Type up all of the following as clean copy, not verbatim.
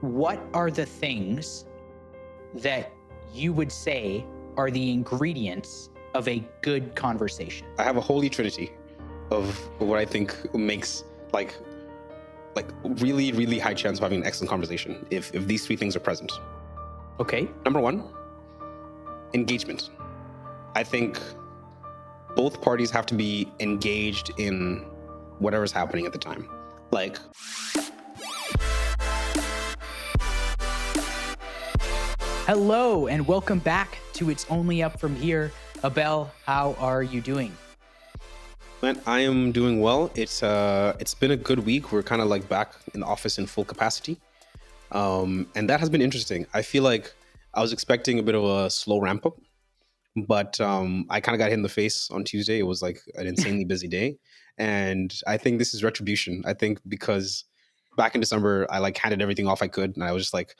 What are the things that you would say are the ingredients of a good conversation? I have a holy trinity of what I think makes like really, really high chance of having an excellent conversation if these three things are present. Okay. Number one, engagement. I think both parties have to be engaged in whatever's happening at the time. Like, Hello, and welcome back to It's Only Up From Here. Abel, how are you doing? man, I am doing well. It's been a good week. We're kind of like back in the office in full capacity. And that has been interesting. I feel like I was expecting a bit of a slow ramp up, but I kind of got hit in the face on Tuesday. It was like an insanely busy day, and I think this is retribution. I think because back in December, I like handed everything off I could, and I was just like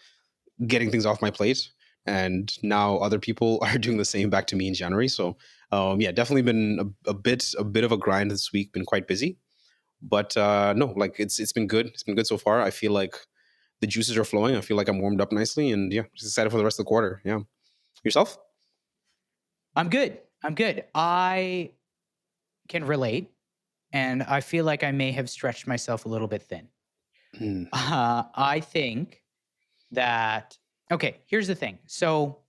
getting things off my plate, and now other people are doing the same back to me in January. So yeah, definitely been a bit of a grind this week. Been quite busy, but no, like it's been good. It's been good so far. I feel like the juices are flowing. I feel like I'm warmed up nicely, and yeah, just excited for the rest of the quarter. Yeah, yourself? I'm good. I'm good. I can relate, and I feel like I may have stretched myself a little bit thin. Hmm. I think that, okay, here's the thing. So,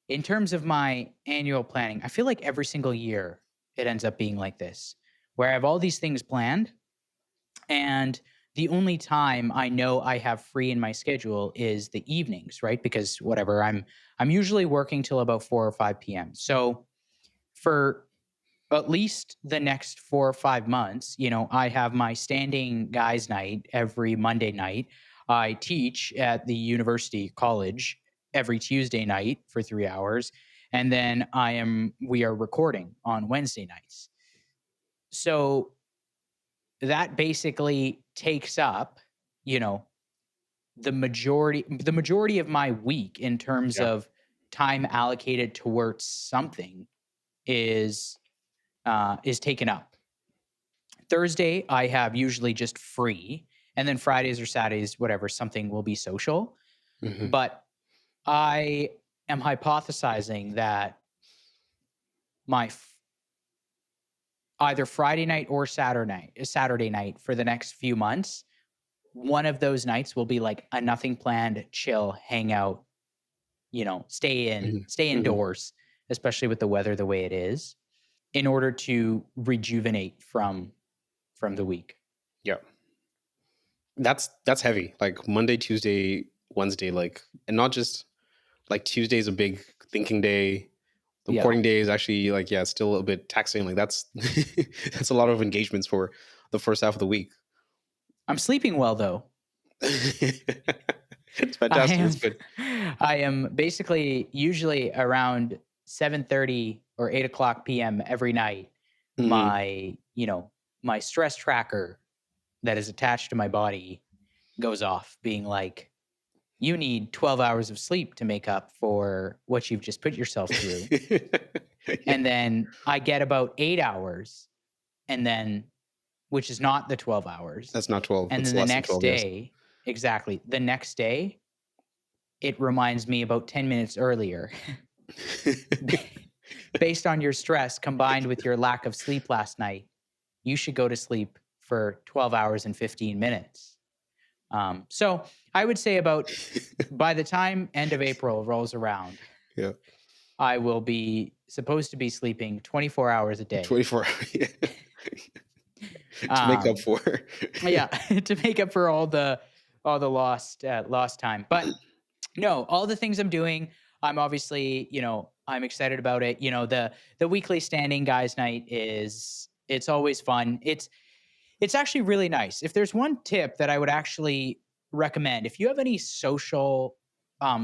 in terms of my annual planning, I feel like every single year it ends up being like this, where I have all these things planned, and the only time I know I have free in my schedule is the evenings, right? Because whatever, I'm usually working till about 4 or 5 p.m. So for at least the next 4 or 5 months, I have my standing guys night every Monday night. I teach at the university college every Tuesday night for 3 hours, and then we are recording on Wednesday nights. So that basically takes up, you know, the majority of my week in terms Yeah. of time allocated towards something is is taken up. Thursday, I have usually just free, and then Fridays or Saturdays, whatever, something will be social. Hmm. But I am hypothesizing that my either Friday night or Saturday night for the next few months, one of those nights will be like a nothing planned, chill, hang out, Hmm. stay Hmm. indoors, especially with the weather the way it is, in order to rejuvenate from the week. Yeah, that's heavy. Like Monday, Tuesday, Wednesday, like, and not just like Tuesday is a big thinking day. The Yeah. recording day is actually like, yeah, it's still a bit taxing. Like that's that's a lot of engagements for the first half of the week. I'm sleeping well though. It's I fantastic. That's am good. I am basically usually around 7:30 or 8 o'clock PM every night. Hmm. My stress tracker that is attached to my body goes off being like, you need 12 hours of sleep to make up for what you've just put yourself through. Yeah, And then I get about 8 hours, and then, which is not the 12 hours. that's not 12. And It's then the less than next 12. Yes. day, exactly, the next day, it reminds me about 10 minutes earlier, based on your stress combined with your lack of sleep last night, you should go to sleep for 12 hours and 15 minutes. So I would say about by the time end of April rolls around, Yeah. I will be supposed to be sleeping 24 hours a day. 24 hours. Yeah. To make up Um, for. yeah, to make up for all the lost time. But no, all the things I'm doing, I'm obviously, I'm excited about it. The weekly standing guys night it's always fun. It's actually really nice. If there's one tip that I would actually recommend, if you have any social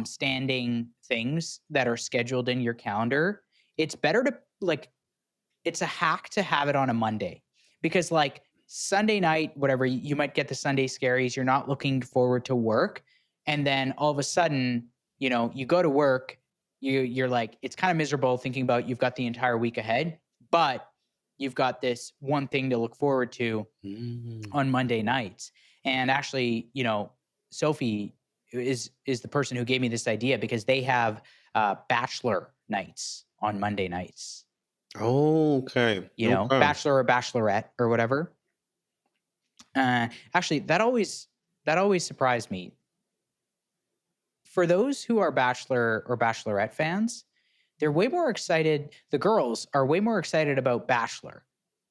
standing things that are scheduled in your calendar, it's better to like it's a hack to have it on a Monday, because like Sunday night, whatever, you might get the Sunday scaries. You're not looking forward to work. And then all of a sudden, you go to work, you're like, it's kind of miserable thinking about you've got the entire week ahead, but you've got this one thing to look forward to Mm. on Monday nights. And actually, Sophie is the person who gave me this idea because they have bachelor nights on Monday nights. Oh, okay. You know, Okay. bachelor or bachelorette or whatever. Actually, that always surprised me. For those who are bachelor or bachelorette fans, they're way more excited. The girls are way more excited about Bachelor,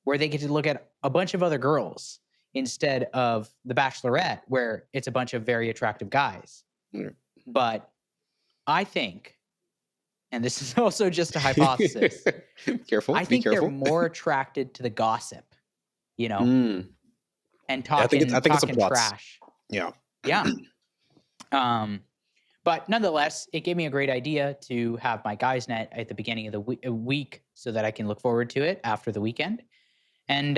where they get to look at a bunch of other girls instead of the Bachelorette, where it's a bunch of very attractive guys. Yeah. But I think, and this is also just a hypothesis, Careful. I Be think they're careful. more attracted to the gossip, you know, Mm. and Yeah, I talking think it's a talking plot. trash. Yeah. Yeah. Um, but nonetheless, it gave me a great idea to have my guys net at the beginning of the week so that I can look forward to it after the weekend. And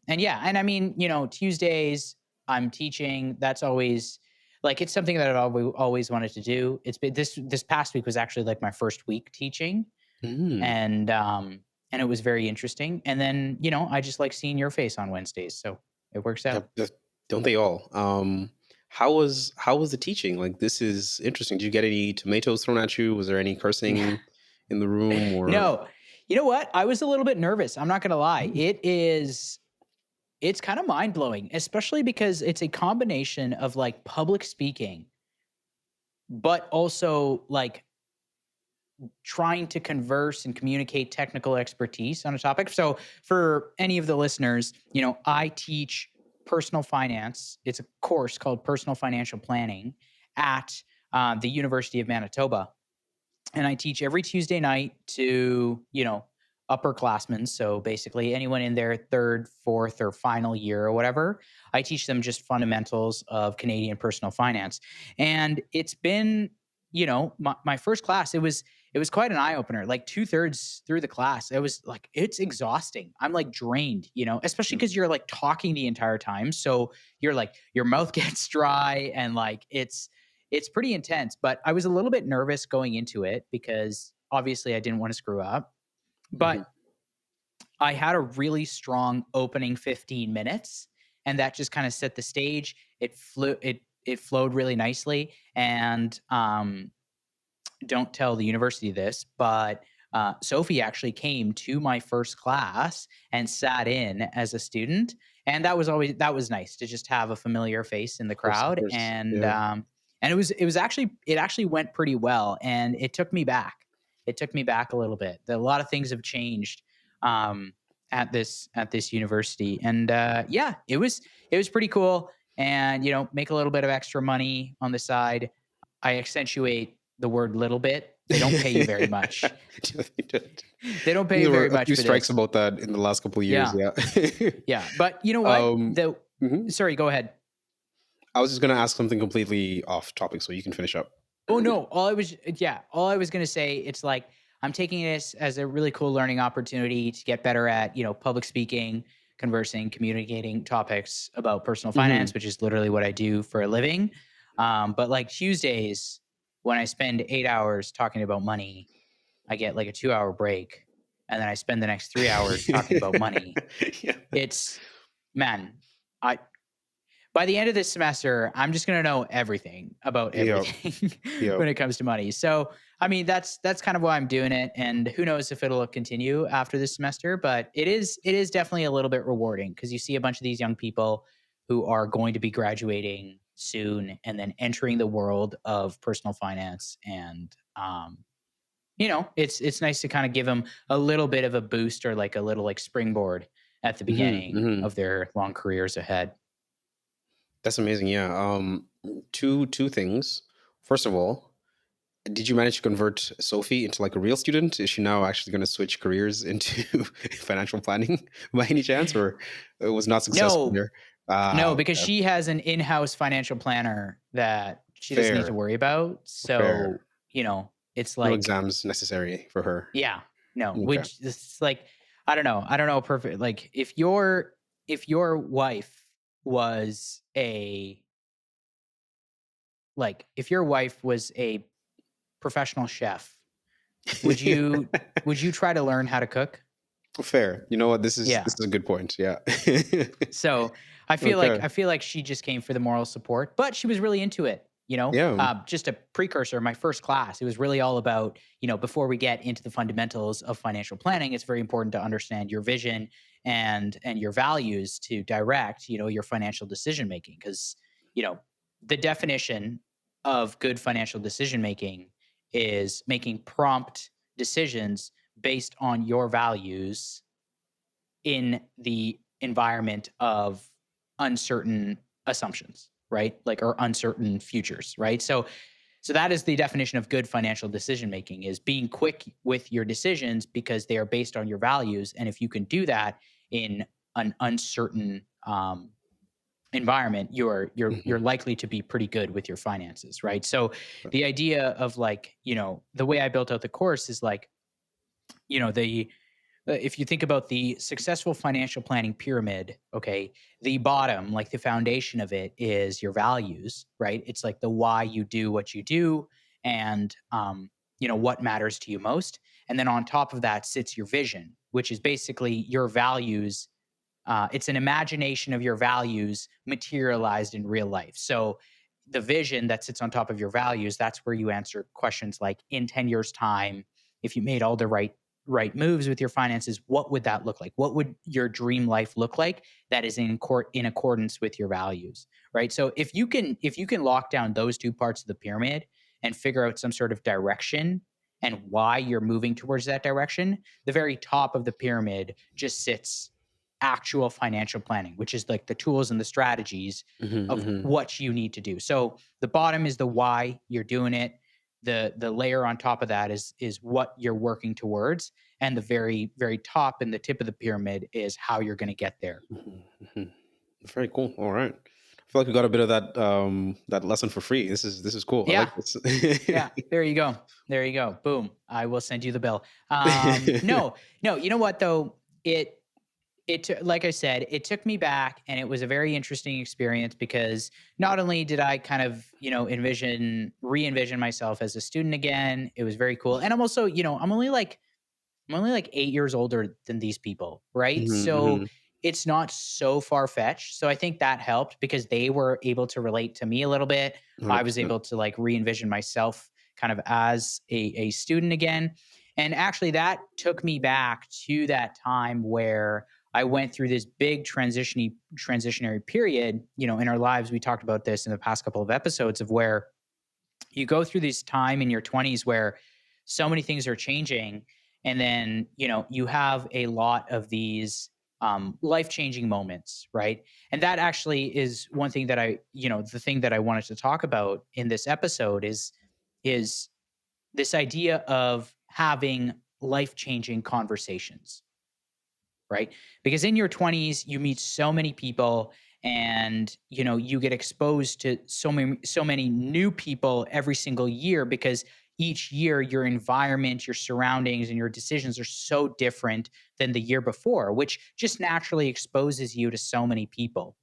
yeah, and I mean, Tuesdays I'm teaching. That's always like it's something that I've always wanted to do. It's been this past week was actually like my first week teaching, Mm. and it was very interesting. And then I just like seeing your face on Wednesdays, so it works Yeah, out. don't they all? How was the teaching? Like, this is interesting. Did you get any tomatoes thrown at you? Was there any cursing in the room or? No, you know what? I was a little bit nervous. I'm not gonna lie. Mm. It's kind of mind blowing, especially because it's a combination of like public speaking, but also like trying to converse and communicate technical expertise on a topic. So, for any of the listeners, I teach personal finance. It's a course called Personal Financial Planning at the University of Manitoba. And I teach every Tuesday night to, upperclassmen. So basically anyone in their third, fourth, or final year or whatever. I teach them just fundamentals of Canadian personal finance. And it's been, my first class, it was quite an eye opener. Like 2/3 through the class, it was like, it's exhausting. I'm like drained, especially because you're like talking the entire time. So you're like, your mouth gets dry and like it's pretty intense, but I was a little bit nervous going into it because obviously I didn't want to screw up. Mhm. But I had a really strong opening 15 minutes, and that just kind of set the stage. It flowed really nicely, and don't tell the university this, but Sophie actually came to my first class and sat in as a student, and that was nice to just have a familiar face in the Of crowd, course. and Yeah. um, and it actually went pretty well, and it took me back. It took me back a little bit. A lot of things have changed um, at this university, and yeah, it was pretty cool, and make a little bit of extra money on the side. I accentuate the word little bit. They don't pay you very much. They don't pay you There were very a much few for strikes this. about that in the last couple of years. Yeah. Yeah. Yeah. But you know what? um, mhm. Sorry, go ahead. I was just gonna ask something completely off topic, so you can finish up. Oh no, all I was gonna say, it's like I'm taking this as a really cool learning opportunity to get better at, public speaking, conversing, communicating topics about personal Hmm. finance, which is literally what I do for a living. But like Tuesdays, when I spend 8 hours talking about money, I get like a 2-hour break, and then I spend the next 3 hours talking about money. Yeah. It's man, I by the end of this semester, I'm just gonna know everything about Yep. everything Yep. when it comes to money. So, I mean, that's kind of why I'm doing it, and who knows if it'll continue after this semester. But it is definitely a little bit rewarding because you see a bunch of these young people who are going to be graduating soon and then entering the world of personal finance, and it's nice to kind of give them a little bit of a boost or like a little like springboard at the Hmm. beginning Hmm. of their long careers ahead. That's amazing. Yeah. Two things. First of all, did you manage to convert Sophie into like a real student? Is she now actually going to switch careers into financial planning by any chance, or it was not successful No, there? no, because Okay. she has an in-house financial planner that she doesn't need to Fair. worry about. Fair. So, it's No like, exams necessary for her. yeah, no, Okay. which is like, I don't know, perfect. Like if your wife was a if your wife was a professional chef, would you would you try to learn how to cook? Fair. You know what? This is Yeah. this is a good point. Yeah. So Okay. I feel like she just came for the moral support, but she was really into it. Yeah. Just a precursor. My first class, it was really all about, before we get into the fundamentals of financial planning, it's very important to understand your vision and your values to direct, your financial decision making. Because you know the definition of good financial decision making is making prompt decisions based on your values in the environment of uncertain assumptions, right? Like, or uncertain futures, right? So that is the definition of good financial decision making, is being quick with your decisions because they are based on your values. And if you can do that in an uncertain environment, you're Hmm. likely to be pretty good with your finances, right? So the idea of, like, the way I built out the course is like, the if you think about the successful financial planning pyramid, okay, the bottom, like the foundation of it, is your values, right? It's like the why you do what you do, and what matters to you most. And then on top of that sits your vision, which is basically your values. It's an imagination of your values materialized in real life. So the vision that sits on top of your values, that's where you answer questions like, in 10 years time, if you made all the right moves with your finances, what would that look like? What would your dream life look like that is in accordance with your values, right? So if you can lock down those two parts of the pyramid and figure out some sort of direction and why you're moving towards that direction, the very top of the pyramid just sits actual financial planning, which is like the tools and the strategies Hmm. of Hmm. what you need to do. So the bottom is the why you're doing it. The layer on top of that is what you're working towards, and the very very top and the tip of the pyramid is how you're going to get there. Hmm. Hmm. Very cool. All right. I feel like we got a bit of that lesson for free. This is cool. I Yeah, like this. yeah. There you go. There you go. Boom. I will send you the bill. No, no. You know what though? Like I said, it took me back, and it was a very interesting experience because not only did I kind of, re-envision myself as a student again, it was very cool. And I'm also, I'm only like 8 years older than these people, right? Hmm. So Hmm. it's not so far fetched. So I think that helped because they were able to relate to me a little bit. I was 100%. able to like re-envision myself kind of as a student again. And actually, that took me back to that time where I went through this big transitionary period, in our lives. We talked about this in the past couple of episodes, of where you go through this time in your 20s where so many things are changing, and then you have a lot of these life-changing moments, right? And that actually is one thing that the thing that I wanted to talk about in this episode is this idea of having life-changing conversations, right? Because in your 20s, you meet so many people, and you get exposed to so many new people every single year, because each year your environment, your surroundings, and your decisions are so different than the year before, which just naturally exposes you to so many people.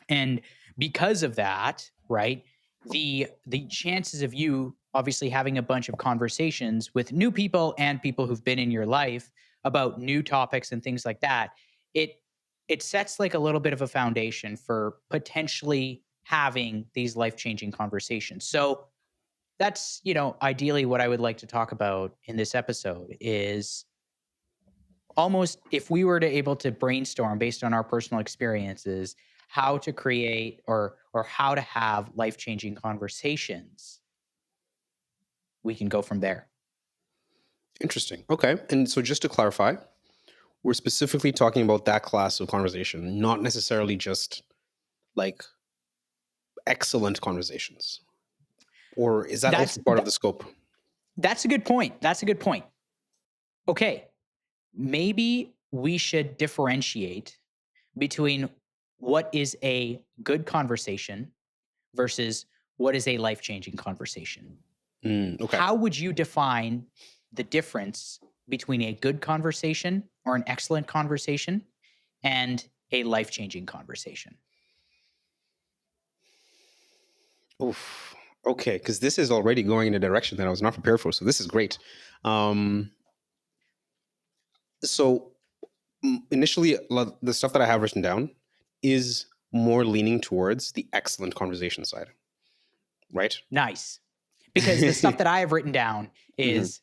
And because of that, right, the chances of you obviously having a bunch of conversations with new people and people who've been in your life about new topics and things like that, it it sets like a little bit of a foundation for potentially having these life-changing conversations. So that's, ideally what I would like to talk about in this episode is, almost, if we were to able to brainstorm based on our personal experiences, how to create or how to have life-changing conversations, we can go from there. Interesting. Okay. And so just to clarify, we're specifically talking about that class of conversation, not necessarily just like excellent conversations. Or is that That's also part of that, the scope? that's a good point. That's a good point. Okay, maybe we should differentiate between what is a good conversation versus what is a life-changing conversation. Okay. How would you define the difference between a good conversation or an excellent conversation and a life-changing conversation? Oof. Okay. Because this is already going in a direction that I was not prepared for. So this is great. Um, so initially, the stuff that I have written down is more leaning towards the excellent conversation side, right? Nice. Because the stuff that I have written down Mhm.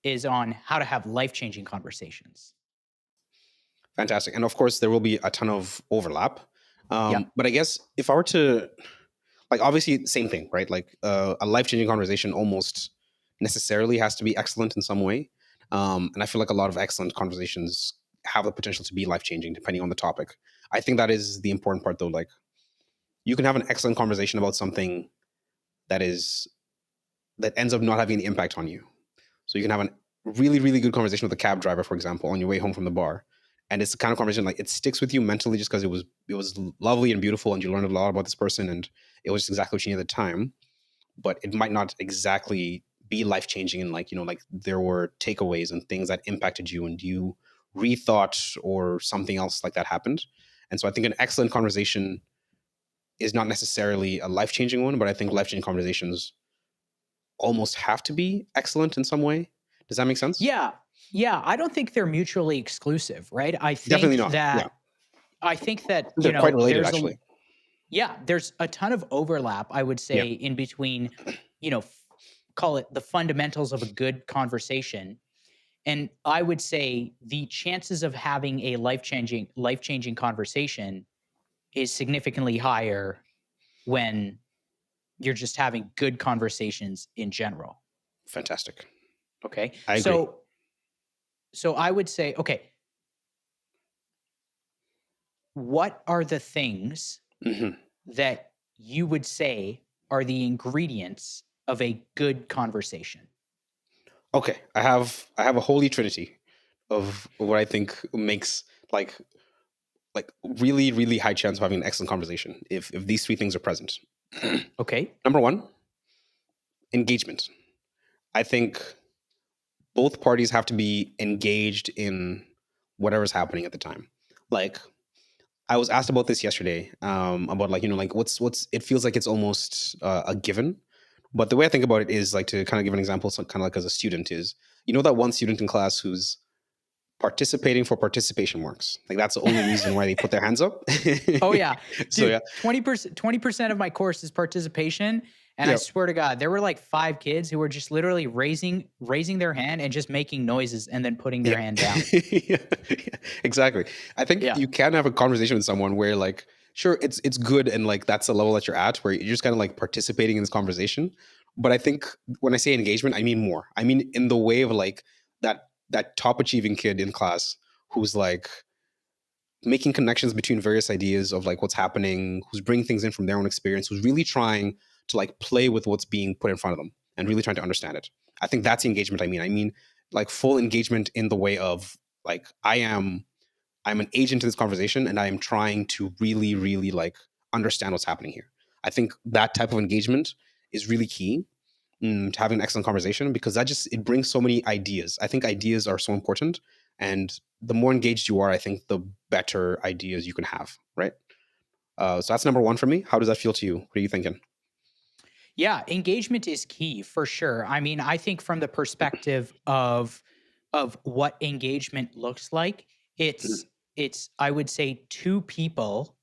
is on how to have life-changing conversations. Fantastic. And of course, there will be a ton of overlap. Yep. But I guess if I were to, like, obviously, same thing, right? Like, a life changing conversation almost necessarily has to be excellent in some way. And I feel like a lot of excellent conversations have the potential to be life changing depending on the topic. I think that is the important part, though. Like, you can have an excellent conversation about something that is that ends up not having any impact on you. So you can have a really, really good conversation with a cab driver, for example, on your way home from the bar. And it's the kind of conversation like it sticks with you mentally just because it was lovely and beautiful and you learned a lot about this person and it was exactly what you needed at the time. But it might not exactly be life changing and like, like there were takeaways and things that impacted you and you rethought or something else like that happened. And so I think an excellent conversation is not necessarily a life changing one, but I think life changing conversations almost have to be excellent in some way. Does that make sense? Yeah. Yeah, I don't think they're mutually exclusive, right? Definitely not. Yeah. I think that, They're quite related, there's a actually. yeah, there's a ton of overlap, I would Yeah. say, in between, call it the fundamentals of a good conversation. And I would say the chances of having a life-changing conversation is significantly higher when you're just having good conversations in general. Fantastic. Okay. I agree. So I would say, okay, what are the things Hmm. that you would say are the ingredients of a good conversation? Okay. I have a holy trinity of what I think makes like like really, really high chance of having an excellent conversation if these three things are present. Okay. Number one, engagement. I think both parties have to be engaged in whatever's happening at the time. Like I was asked about this yesterday, about like like what's it feels like it's almost a given, but the way I think about it is like to kind of give an example, so kind of like as a student is that one student in class who's participating for participation marks, like that's the only reason why they put their hands up. Oh yeah, So yeah, dude, 20% of my course is participation, and I yeah, swear to God, there were like 5 kids who were just literally raising their hand and just making noises and then putting their yeah. hand down. Yeah, yeah, exactly. I think Yeah. you can have a conversation with someone where like sure it's good and like that's the level that you're at where you're just kind of like participating in this conversation. But I think when I say engagement, I mean more. I mean in the way of like that top achieving kid in class who's like making connections between various ideas of like what's happening, who's bringing things in from their own experience, who's really trying to like play with what's being put in front of them and really trying to understand it. I think that's the engagement I mean. I mean like full engagement in the way of like I'm an agent in this conversation and I am trying to really, really like understand what's happening here. I think that type of engagement is really key, to having an excellent conversation because that just it brings so many ideas. I think ideas are so important, and the more engaged you are, I think the better ideas you can have. Right. So that's number one for me. How does that feel to you? What are you thinking? Yeah, engagement is key for sure. I mean, I think from the perspective of what engagement looks like, Mhm. it's I would say 2 people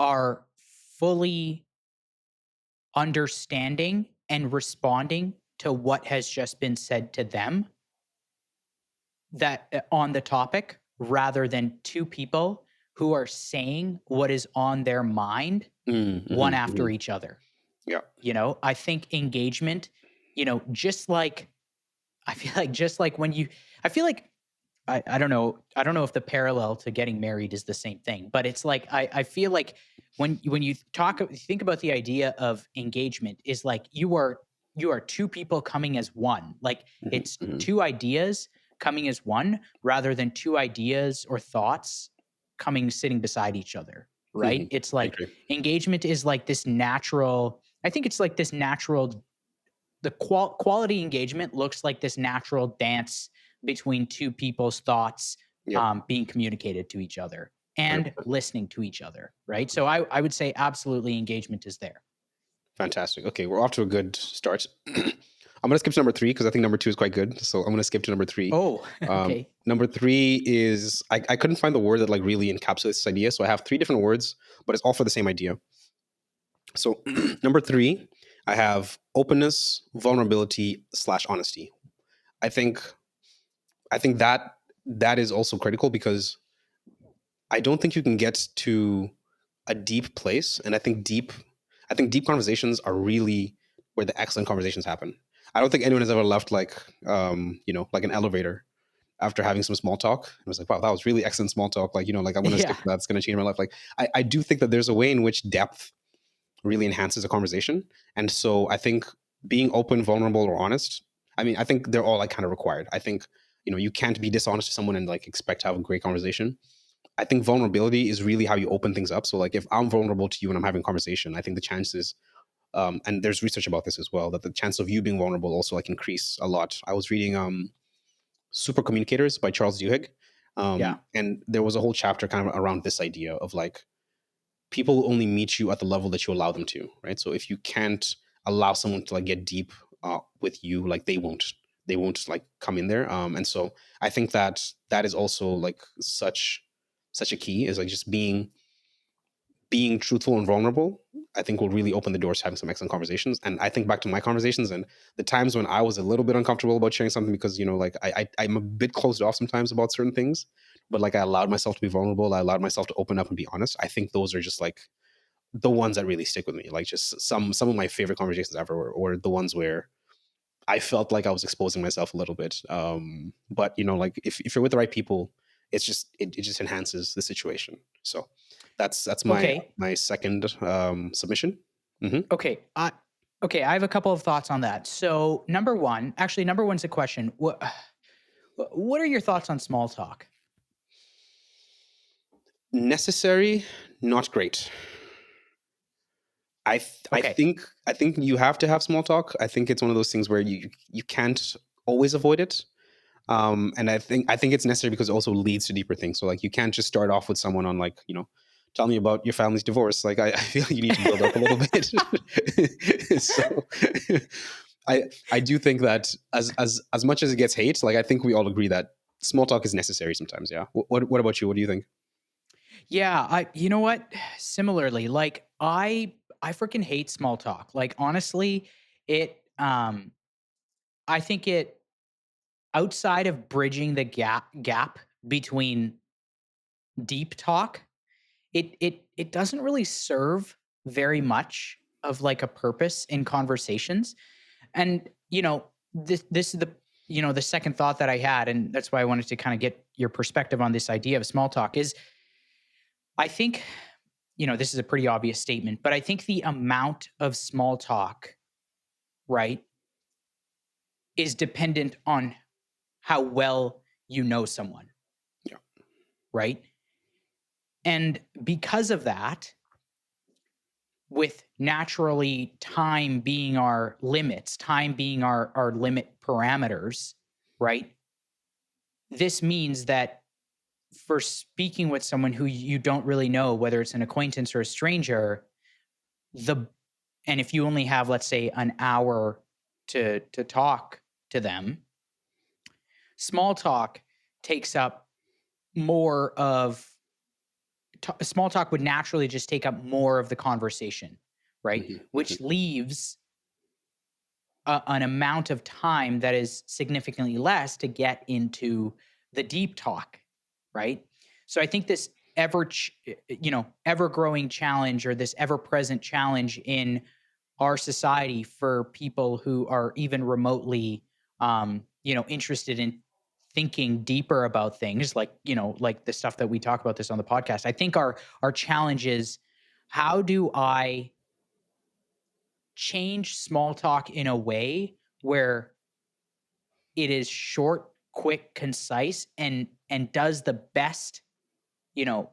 are fully understanding and responding to what has just been said to them on the topic rather than 2 people who are saying what is on their mind one Mhm, after mhm. each other. Yeah. I think engagement, just like I feel like just like when you I feel like I don't know if the parallel to getting married is the same thing, but it's like I feel like when you think about the idea of engagement is like you are 2 people coming as one. Like Mhm, it's mhm, 2 ideas coming as one rather than 2 ideas or thoughts coming sitting beside each other, right? mhm. It's I like agree. engagement is like this natural I think it's like this natural the quality engagement looks like this natural dance between 2 people's thoughts, Yep. being communicated to each other and 100%. listening to each other, right? So I would say absolutely engagement is there. Fantastic. Okay, we're off to a good start. I'm gonna skip to number three because I think number two is quite good. So I'm gonna skip to number three. Oh, okay. Number three is I couldn't find the word that like really encapsulates this idea. So I have three different words, but it's all for the same idea. So number three, I have openness, vulnerability / honesty. I think that that is also critical because I don't think you can get to a deep place, and I think deep conversations are really where the excellent conversations happen. I don't think anyone has ever left like like an elevator after having some small talk. I was like, wow, that was really excellent small talk. Like, like I'm going to Yeah. stick to that. It's going to change my life. Like, I do think that there's a way in which depth really enhances a conversation. And so I think being open, vulnerable, or honest, I mean, I think they're all like kind of required. I think, you can't be dishonest to someone and like expect to have a great conversation. I think vulnerability is really how you open things up. So like if I'm vulnerable to you and I'm having a conversation, I think the chances, and there's research about this as well, that the chance of you being vulnerable also like increase a lot. I was reading Super Communicators by Charles Duhigg. Yeah. And there was a whole chapter kind of around this idea of like people will only meet you at the level that you allow them to, right? So if you can't allow someone to like get deep with you, like they won't like come in there. And so I think that that is also like such a key is like just being truthful and vulnerable. I think will really open the doors to having some excellent conversations. And I think back to my conversations and the times when I was a little bit uncomfortable about sharing something because like I'm a bit closed off sometimes about certain things, but like I allowed myself to be vulnerable. I allowed myself to open up and be honest. I think those are just like the ones that really stick with me. Like just some of my favorite conversations ever were the ones where I felt like I was exposing myself a little bit. But like if you're with the right people, it just enhances the situation. So that's my Okay. my second submission. Hmm. Okay. Okay. I have a couple of thoughts on that. So number one's a question. What are your thoughts on small talk? Necessary, not great. Okay. I think you have to have small talk. I think it's one of those things where you can't always avoid it. And I think it's necessary because it also leads to deeper things. So like you can't just start off with someone on like tell me about your family's divorce. Like I feel like you need to build up a little bit. So I do think that as much as it gets hate, like I think we all agree that small talk is necessary sometimes. Yeah. What about you? What do you think? Yeah, you know what? Similarly, like I freaking hate small talk. Like honestly, it I think it outside of bridging the gap between deep talk, it doesn't really serve very much of like a purpose in conversations. And this is the second thought that I had, and that's why I wanted to kind of get your perspective on this idea of small talk is I think this is a pretty obvious statement, but I think the amount of small talk, right, is dependent on how well you know someone, Yeah. right? And because of that, with naturally time being our limits, time being our limit parameters, right? This means that for speaking with someone who you don't really know, whether it's an acquaintance or a stranger, the and if you only have, let's say, an hour to talk to them, small talk takes up more of small talk would naturally just take up more of the conversation, right? Hmm. Which leaves an amount of time that is significantly less to get into the deep talk, right? So I think this ever growing challenge or this ever present challenge in our society for people who are even remotely interested in thinking deeper about things like like the stuff that we talk about this on the podcast. I think our challenge is how do I change small talk in a way where it is short, quick, concise, and does the best, you know,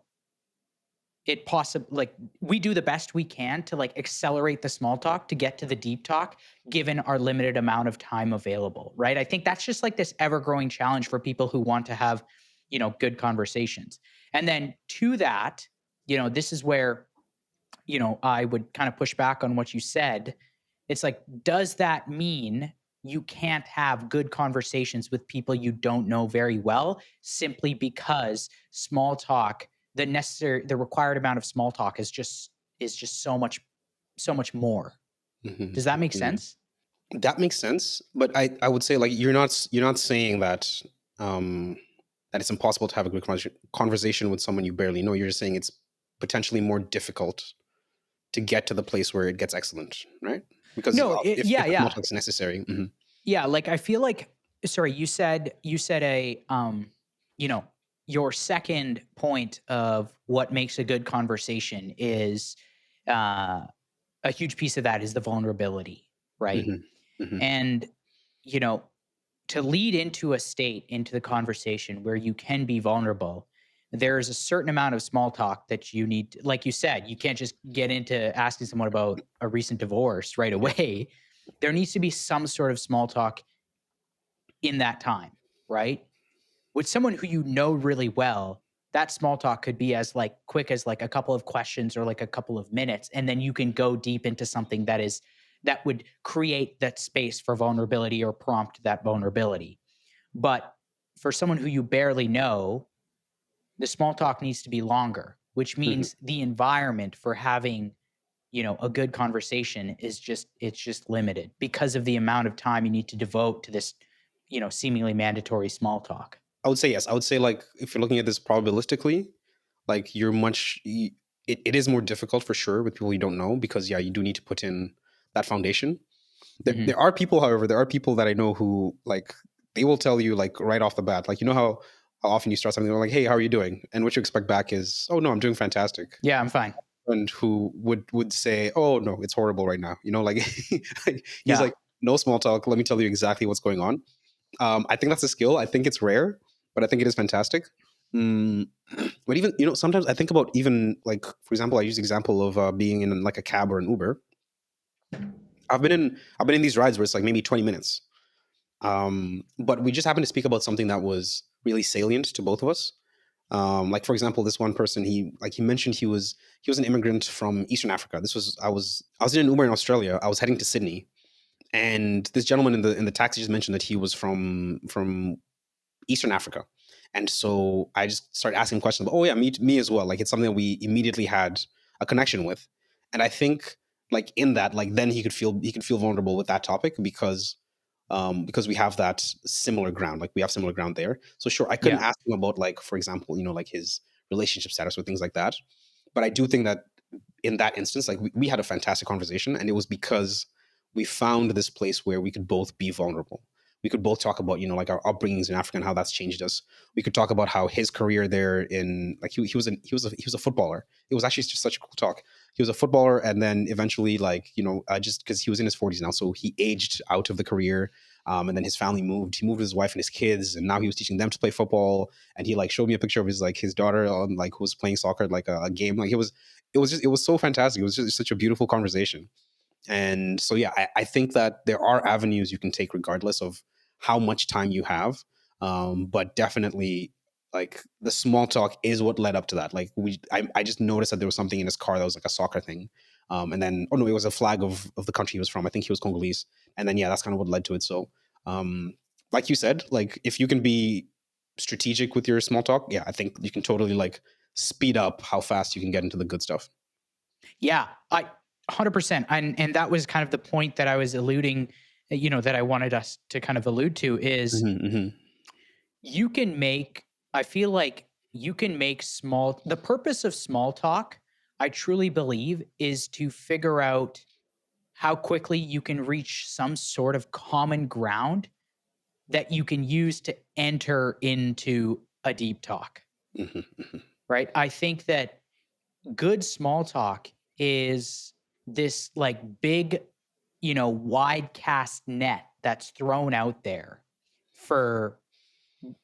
it possible like we do the best we can to like accelerate the small talk to get to the deep talk given our limited amount of time available, right? I think that's just like this ever growing challenge for people who want to have, good conversations. And then to that, this is where, I would kind of push back on what you said. It's like, does that mean you can't have good conversations with people you don't know very well simply because small talk, the required amount of small talk is just so much more. Hmm. Does that make Hmm. sense? That makes sense, but I would say like you're not saying um that it's impossible to have a good conversation with someone you barely know. You're just saying it's potentially more difficult to get to the place where it gets excellent, right? Because No, if yeah, the small yeah. talk is necessary. Hmm. Yeah, like I feel like sorry, you said you know, your second point of what makes a good conversation is uh a huge piece of that is the vulnerability, right? Hmm. Hmm. And you know, to lead into the conversation where you can be vulnerable, there's a certain amount of small talk that you need like you said, you can't just get into asking someone about a recent divorce right Yeah. away. There needs to be some sort of small talk in that time, right? With someone who you know really well, that small talk could be as like quick as like a couple of questions or like a couple of minutes, and then you can go deep into something that would create that space for vulnerability or prompt that vulnerability. But for someone who you barely know, the small talk needs to be longer, which Hmm. means the environment for having a good conversation it's just limited because of the amount of time you need to devote to this seemingly mandatory small talk. I would say yes. I would say like if you're looking at this probabilistically, like it is more difficult for sure with people you don't know because yeah, you do need to put in that foundation. There Mhm. are people, however, there are people that I know who like they will tell you like right off the bat, like you know how often you start something, they're like, "Hey, how are you doing?" And what you expect back is, "Oh no, I'm doing fantastic." Yeah, I'm fine. And who would say, "Oh no, it's horrible right now." You know, like he's Yeah. like, "No small talk. Let me tell you exactly what's going on." I think that's a skill. I think it's rare, but I think it is fantastic. Mm, but even sometimes I think about even like for example, I use the example of being in like a cab or an Uber. I've been in these rides where it's like maybe 20 minutes. But we just happened to speak about something that was really salient to both of us. Like for example, this one person he mentioned he was an immigrant from Eastern Africa. This was I was in an Uber in Australia. I was heading to Sydney, and this gentleman in the taxi just mentioned that he was from Eastern Africa. And so I just started asking questions. Oh yeah, me as well. Like it's something that we immediately had a connection with. And I think like in that, like then he could feel vulnerable with that topic because we have that similar ground. Like we have similar ground there. So sure, I couldn't Yeah. ask him about like, for example, like his relationship status or things like that. But I do think that in that instance, like we had a fantastic conversation, and it was because we found this place where we could both be vulnerable. We could both talk about, like our upbringings in Africa and how that's changed us. We could talk about how his career there in like he was a footballer. It was actually just such a cool talk. He was a footballer, and then eventually, like just because he was in his 40s now, so he aged out of the career. And then his family moved. He moved with his wife and his kids, and now he was teaching them to play football. And he like showed me a picture of his daughter on like who was playing soccer like a game. Like it was so fantastic. It was just such a beautiful conversation. And so yeah, I think that there are avenues you can take regardless of how much time you have. But definitely like the small talk is what led up to that. Like I just noticed that there was something in his car that was like a soccer thing. And then oh no, it was a flag of the country he was from. I think he was Congolese. And then yeah, that's kind of what led to it. So um like you said, like if you can be strategic with your small talk, yeah, I think you can totally like speed up how fast you can get into the good stuff. Yeah, I 100%. And that was kind of the point that I was alluding, that I wanted us to kind of allude to is Hmm. Hmm. you can make I feel like you can make the purpose of small talk, I truly believe, is to figure out how quickly you can reach some sort of common ground that you can use to enter into a deep talk, Hmm. right? I think that good small talk is this like big, wide cast net that's thrown out there for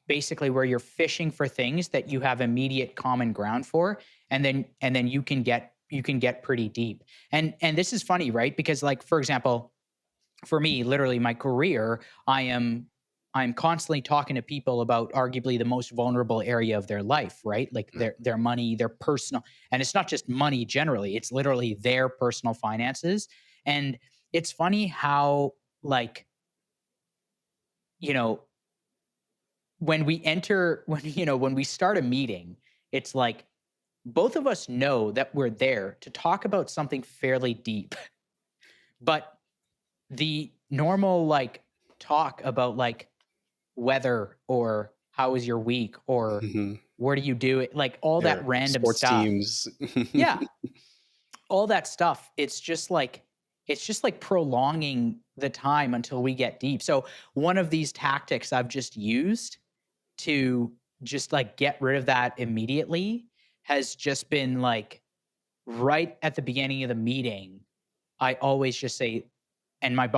basically where you're fishing for things that you have immediate common ground for, and then you can get pretty deep. And this is funny, right? Because like for example, for me, literally my career, I'm constantly talking to people about arguably the most vulnerable area of their life, right? Like their money, their personal, and it's not just money generally, it's literally their personal finances. And it's funny how like you know, when we enter, when we start a meeting, it's like both of us know that we're there to talk about something fairly deep, but the normal like talk about like weather or how was your week or Hmm. where do you do it, like all that Their random sports stuff. teams. Yeah, all that stuff, it's just like prolonging the time until we get deep. So one of these tactics I've just used to just like get rid of that immediately has just been like right at the beginning of the meeting, I always just say, and my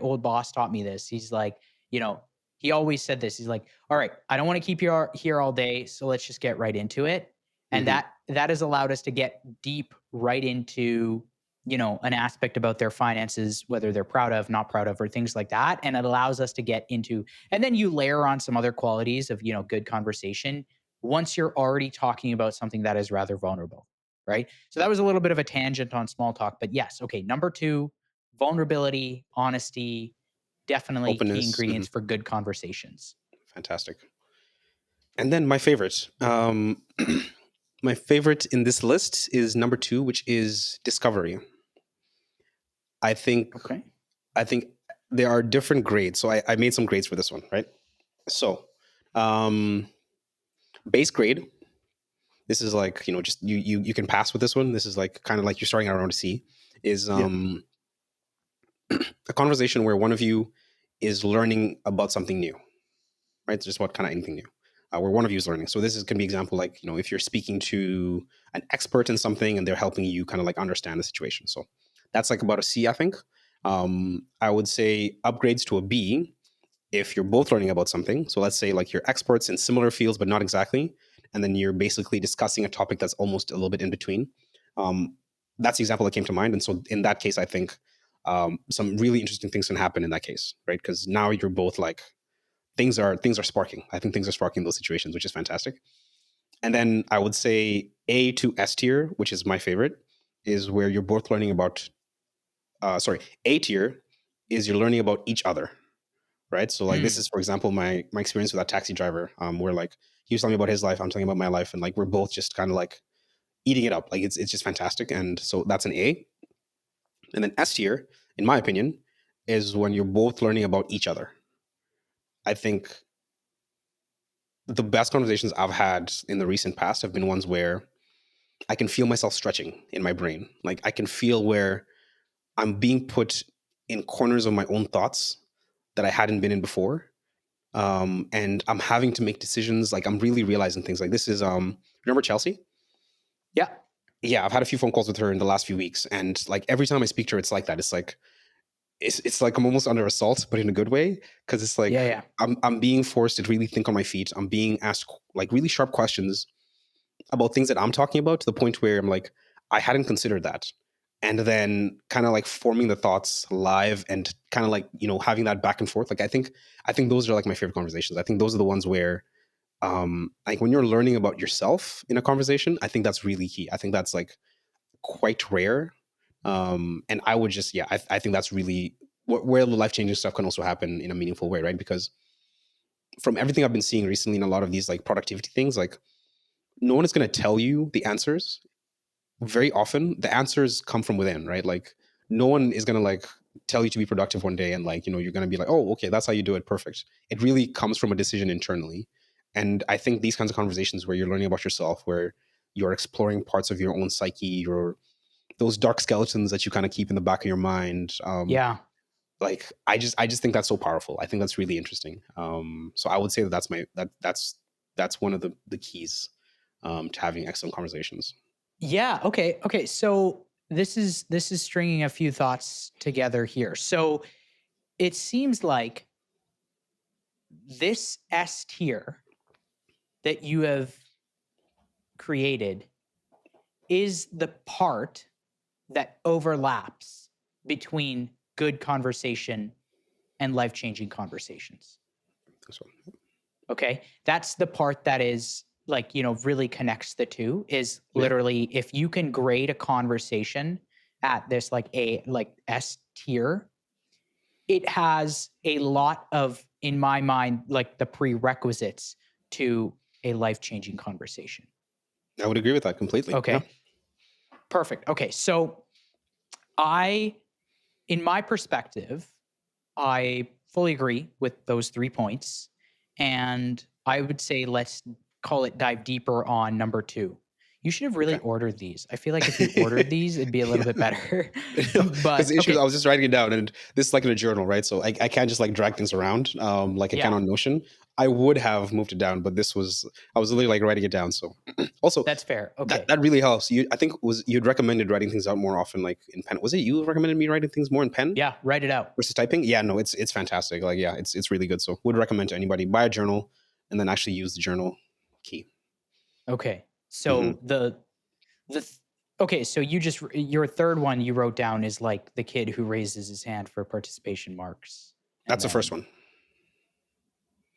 old boss taught me this. He's like, you know, he always said this. He's like, all right, I don't want to keep you here all day. So let's just get right into it. And Hmm. that has allowed us to get deep right into, an aspect about their finances, whether they're proud of, not proud of, or things like that. And it allows us to get into, and then you layer on some other qualities of, good conversation once you're already talking about something that is rather vulnerable. Right. So that was a little bit of a tangent on small talk, but yes. Okay. Number two, vulnerability, honesty, definitely key Openness. Hmm. ingredients for good conversations. Fantastic. And then my favorite. My favorite in this list is number two, which is discovery. I think Okay. I think there are different grades. So I made some grades for this one, right? So um, base grade. This is like, just you can pass with this one. This is like kind of like you're starting out around C. Is Yeah. a conversation where one of you is learning about something new, right? Just about kind of anything new, where one of you is learning. So this is can be example like if you're speaking to an expert in something and they're helping you kind of like understand the situation. So that's like about a C, I think. I would say upgrades to a B if you're both learning about something. So let's say like you're experts in similar fields but not exactly, and then you're basically discussing a topic that's almost a little bit in between. Um, that's the example that came to mind. And so in that case, I think some really interesting things can happen in that case, right? Because now you're both like things are sparking. I think things are sparking in those situations, which is fantastic. And then I would say A to S tier, which is my favorite, is where you're both learning about. Sorry, A tier is you're learning about each other, right? So like this Mm. is, for example, my experience with that taxi driver, where like he was telling me about his life, I'm telling about my life, and like we're both just kind of like eating it up. Like it's just fantastic, and so that's an A. And then S tier, in my opinion, is when you're both learning about each other. I think the best conversations I've had in the recent past have been ones where I can feel myself stretching in my brain. Like I can feel where I'm being put in corners of my own thoughts that I hadn't been in before. And I'm having to make decisions. Like I'm really realizing things. Like this is remember Chelsea? Yeah. Yeah, I've had a few phone calls with her in the last few weeks, and like every time I speak to her, it's like that. It's like it's like I'm almost under assault, but in a good way, because it's like Yeah. Yeah. I'm being forced to really think on my feet. I'm being asked like really sharp questions about things that I'm talking about to the point where I'm like, I hadn't considered that. And then kind of like forming the thoughts live and kind of like, having that back and forth. Like I think those are like my favorite conversations. I think those are the ones where like when you're learning about yourself in a conversation, I think that's really key. I think that's like quite rare. And I would just, yeah, I think that's really where the life changing stuff can also happen in a meaningful way, right? Because from everything I've been seeing recently in a lot of these like productivity things, like no one is going to tell you the answers. Very often the answers come from within, right? Like no one is going to like tell you to be productive one day and like, you're going to be like, oh, okay, that's how you do it. Perfect. It really comes from a decision internally. And I think these kinds of conversations where you're learning about yourself, where you're exploring parts of your own psyche, your those dark skeletons that you kind of keep in the back of your mind, Yeah. like I just think that's so powerful. I think that's really interesting. So I would say that that's one of the keys to having excellent conversations. Yeah. Okay. Okay. So this is stringing a few thoughts together here. So it seems like this S tier that you have created is the part that overlaps between good conversation and life-changing conversations. So, Okay? That's the part that is like, really connects the two is yeah. literally if you can grade a conversation at this like S tier, it has a lot of, in my mind, like the prerequisites to a life-changing conversation. I would agree with that completely. Yeah. Okay. Perfect. Okay. So in my perspective, I fully agree with those 3 points. And I would say let's call it dive deeper on number 2. You should have really Okay. ordered these. I feel like if you ordered these, it'd be a little bit better. Because But the issue is I okay. was just writing it down, and this is like in a journal, right? So I can't just like drag things around like I can Yeah, on Notion. I would have moved it down, but I was literally like writing it down. So also that's fair. that Okay. that really helps. I think you'd recommended writing things out more often, like in pen. Was it you who recommended me writing things more in pen Yeah, write it out. versus typing? Yeah, no, it's fantastic. Like yeah, it's really good. So would recommend to anybody buy a journal and then actually use the journal key. Okay. Hmm. So the th- okay, so your third one you wrote down is like the kid who raises his hand for participation marks. And That's the first then one.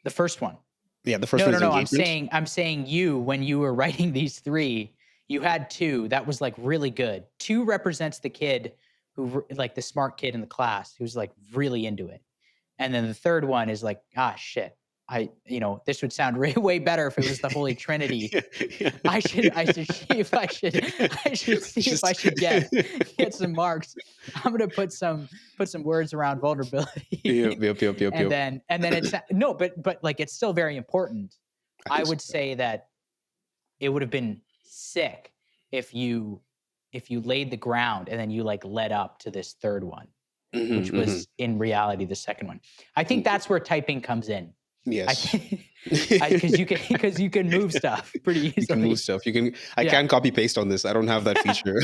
the first one. Yeah, the first No, one no, is no. engagement. I'm saying you, when you were writing these 3, you had 2. That was like really good. 2 represents the kid like the smart kid in the class who's like really into it. And then the third one is like, ah, shit. This would sound way better if it was the Holy Trinity. Yeah, yeah. I should see if I should see if I Just should get some marks. I'm gonna put some words around yep, vulnerability, yep, yep, yep, and yep. then it's no, but like it's still very important. I I think so. would say that it would have been sick if you laid the ground and then you like led up to this third one, which Hmm. was in reality the second one. I think Hmm. that's where typing comes in. I Yes. think because you can move stuff pretty You can move easily. stuff. You can. I Yeah. can't copy paste on this. I don't have that feature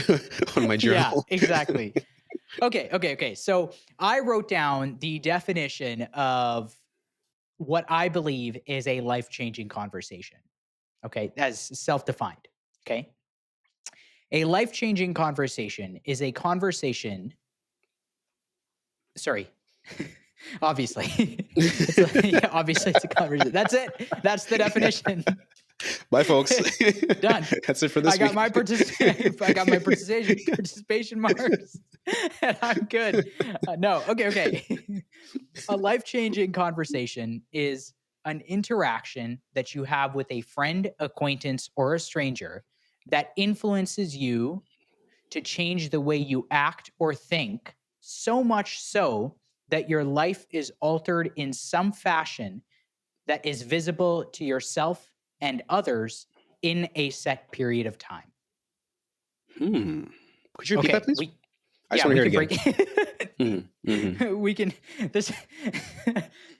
on my Yeah, journal. exactly. Okay. So I wrote down the definition of what I believe is a life-changing conversation. Okay, as self-defined. Okay. A life-changing conversation is a conversation. Sorry. Obviously. Yeah, obviously it's a conversation. That's it. That's the definition. Bye, folks. Done. That's it for I this got week. my I got my participation marks, and I'm good. No, okay. A life-changing conversation is an interaction that you have with a friend, acquaintance, or a stranger that influences you to change the way you act or think, so much so that your life is altered in some fashion that is visible to yourself and others in a set period of time. Hmm. Could you repeat that, Okay, please? I just yeah, want to we hear it can again. break Hmm. we can this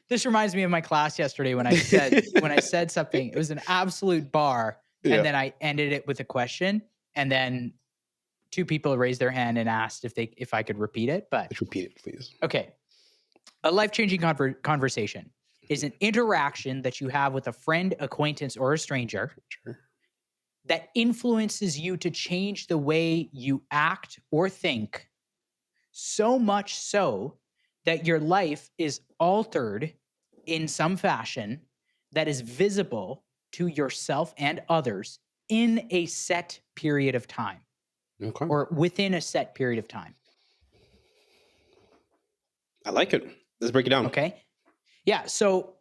this reminds me of my class yesterday when I said something. It was an absolute bar, and Yeah. then I ended it with a question, and then 2 people raised their hand and asked if I could repeat it. But Just repeat it, please. okay, a life-changing conversation is an interaction that you have with a friend, acquaintance, or a stranger Sure. that influences you to change the way you act or think, so much so that your life is altered in some fashion that is visible to yourself and others in a set period of time, Okay. or within a set period of time. I like it. Let's break it down. Okay. Yeah. So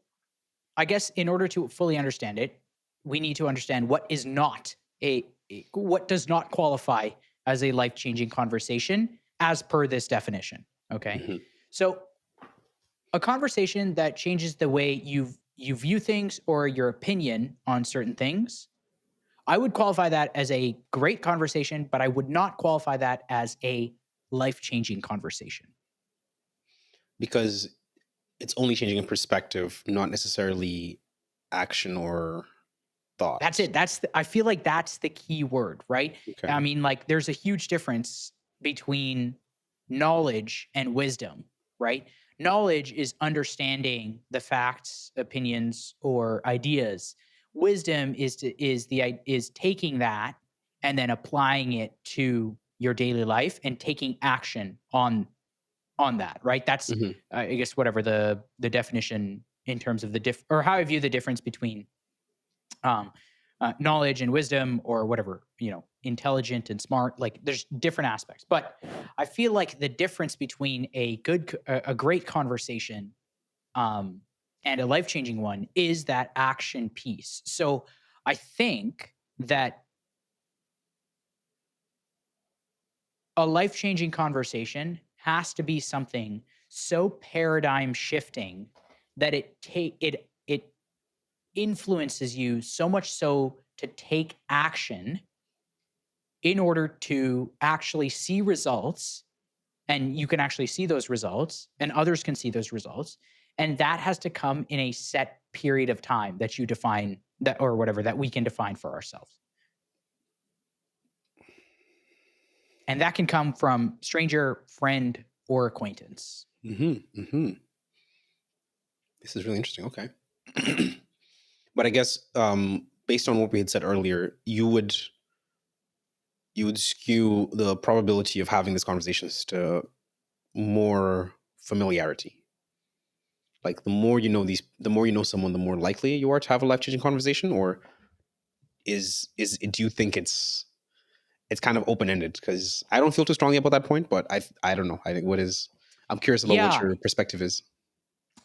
I guess in order to fully understand it, we need to understand what is not what does not qualify as a life-changing conversation as per this definition. Okay. Hmm. So a conversation that changes the way you view things or your opinion on certain things, I would qualify that as a great conversation, but I would not qualify that as a life-changing conversation. Because it's only changing in perspective, not necessarily action or That's thoughts. it. I feel like that's the key word, right? I Okay. mean, like there's a huge difference between knowledge and wisdom, right? Knowledge is understanding the facts, opinions, or ideas. Wisdom is taking that and then applying it to your daily life and taking action on that, right? That's Hmm. I guess whatever the definition in terms of or how I view the difference between um knowledge and wisdom, or whatever, intelligent and smart. Like there's different aspects, but I feel like the difference between a great conversation, um, and a life changing one is that action piece. So I think that a life changing conversation has to be something so paradigm shifting that it influences you so much so to take action in order to actually see results, and you can actually see those results and others can see those results, and that has to come in a set period of time that you define, that or whatever that we can define for ourselves, and that can come from stranger, friend, or acquaintance. This is really interesting. Okay. But I guess based on what we had said earlier, you would skew the probability of having these conversations to more familiarity. Like the more you know someone, the more likely you are to have a life changing conversation. Or do you think it's kind of open ended? Because I don't feel too strongly about that point, but I don't know. I think I'm curious about what Yeah. your perspective is.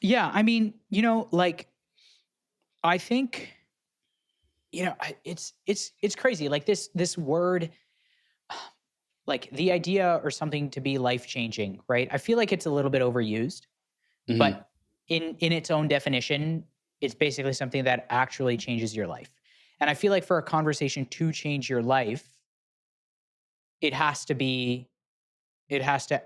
Yeah, I mean, like I think, it's crazy. Like this word, like the idea or something to be life changing, right? I feel like it's a little bit overused, Hmm. but in its own definition, it's basically something that actually changes your life. And I feel like for a conversation to change your life, it has to be, it has to,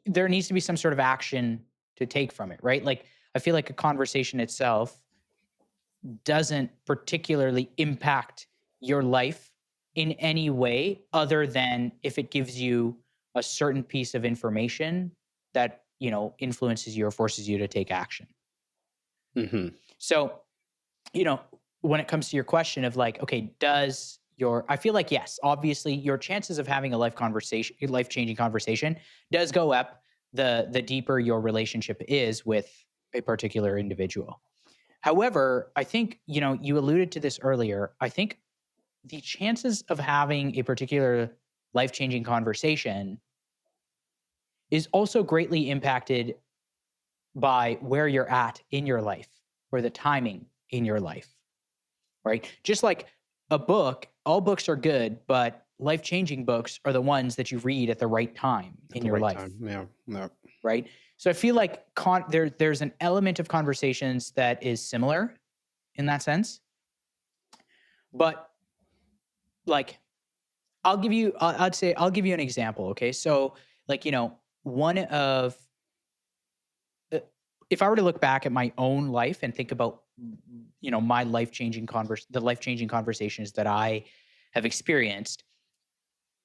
there needs to be some sort of action to take from it, right? Like I feel like a conversation itself doesn't particularly impact your life in any way other than if it gives you a certain piece of information that, influences you or forces you to take action. Hmm. So, you know, when it comes to your question of like, okay, I feel like, yes, obviously your chances of having a life changing conversation does go up the deeper your relationship is with a particular individual. However, I think, you alluded to this earlier. I think the chances of having a particular life changing conversation is also greatly impacted by where you're at in your life or the timing in your life, right? Just like a book, all books are good, but life changing books are the ones that you read at the right time At in the your right life, time. Yeah. No. right? So I feel like there's an element of conversations that is similar in that sense, but like I'll give you an example. Okay. So like, one of, uh, if I were to look back at my own life and think about, my the life changing conversations that I have experienced,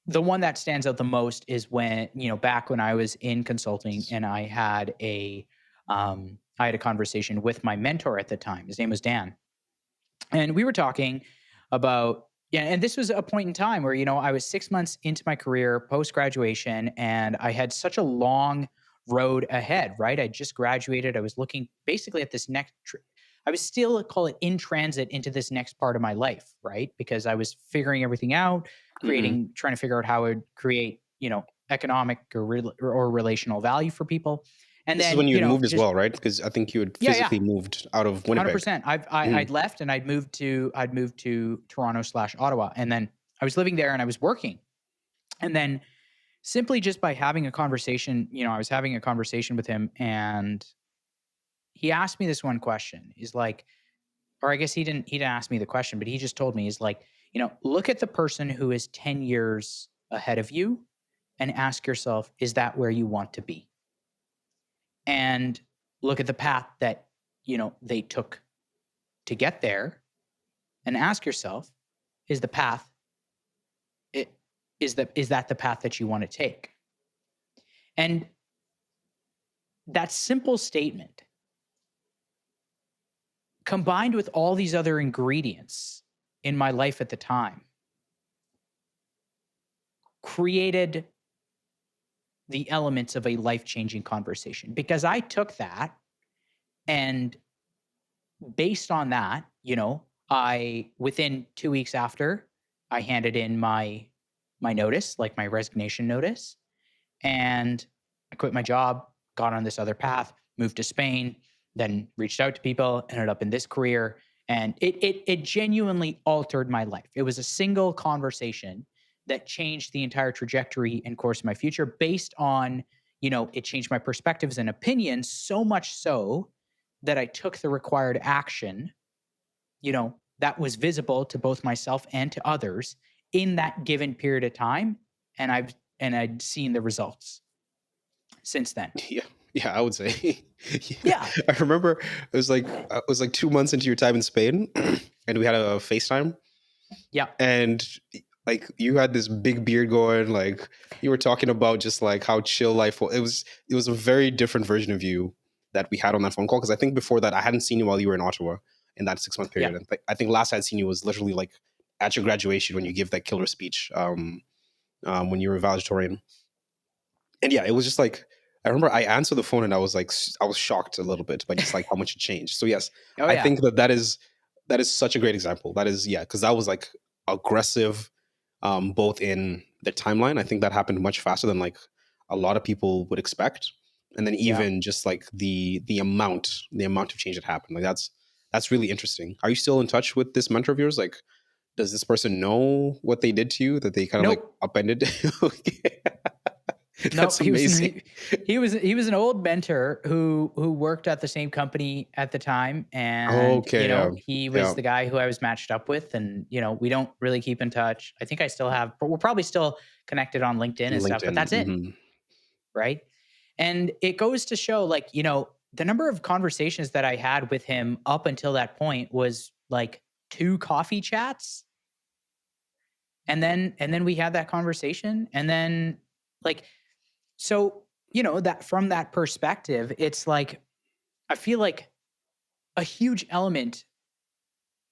the one that stands out the most is when, back when I was in consulting and I had a conversation with my mentor at the time. His name was Dan. And we were talking about, yeah, and this was a point in time where, I was 6 months into my career post graduation and I had such a long road ahead, right? I just graduated. I was looking basically at this I was still, call it, in transit into this next part of my life, right? Because I was figuring everything out, Hmm. trying to figure out how I would create, economic or relational value for people. And This is when then, you had moved as just, well, right? Because I think you had yeah, yeah. physically moved out of Winnipeg. 100%. Hmm. I'd left and I'd moved to Toronto/Ottawa, and then I was living there and I was working. And then simply just by having a conversation, I was having a conversation with him and he asked me this one question. He's like, or I guess he didn't ask me the question, but he just told me, he's like, look at the person who is 10 years ahead of you and ask yourself, is that where you want to be? And look at the path that, they took to get there and ask yourself, is the path it is that the path that you want to take? And that simple statement combined with all these other ingredients in my life at the time created the elements of a life-changing conversation, because I took that and based on that, I within 2 weeks after, I handed in my notice, like my resignation notice, and I quit my job, got on this other path, moved to Spain, then reached out to people, ended up in this career, and it genuinely altered my life. It was a single conversation that changed the entire trajectory and course of my future based on, it changed my perspectives and opinions so much so that I took the required action, that was visible to both myself and to others in that given period of time, and I'd seen the results since then. Yeah, yeah, I would say. Yeah. Yeah. I remember it was like 2 months into your time in Spain, and we had a FaceTime, Yeah. and like you had this big beard going, like you were talking about just like how chill life was. It was a very different version of you that we had on that phone call, because I think before that I hadn't seen you while you were in Ottawa in that 6 month Yeah. period, and I think last I'd seen you was literally like at your graduation when you give that killer speech, when you were a valedictorian. And yeah, it was just like I remember I answered the phone and I was like I was shocked a little bit by just like how much it changed. So yes, Oh, I yeah. think that is such a great example. That is, yeah, because that was like aggressive, both in the timeline. I think that happened much faster than like a lot of people would expect, and then Yeah. even just like the amount of change that happened. Like that's really interesting. Are you still in touch with this mentor of yours? Like, does this person know what they did to you, that they kind of like Nope. upended? Okay. That's Nope. He was amazing. an he was an old mentor who worked at the same company at the time, and, Okay, yeah, he was yeah. the guy who I was matched up with, and, we don't really keep in touch. I think I still have but we're probably still connected on LinkedIn and stuff, but LinkedIn. that's it, right? And it goes to show, like, the number of conversations that I had with him up until that point was like 2 coffee chats, and then we had that conversation, and then, like, so, that from that perspective, it's like I feel like a huge element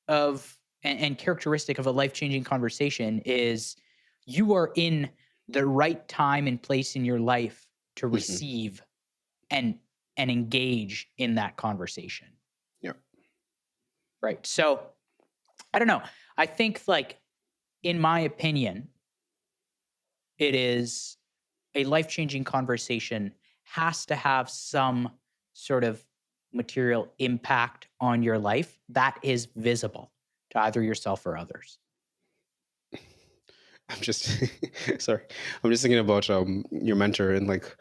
of and characteristic of a life-changing conversation is you are in the right time and place in your life to Hmm. receive and engage in that conversation, Yeah. right? So, I don't know. I think, like, in my opinion, it is a life-changing conversation has to have some sort of material impact on your life that is visible to either yourself or others. I'm just sorry. I'm just thinking about your mentor, and like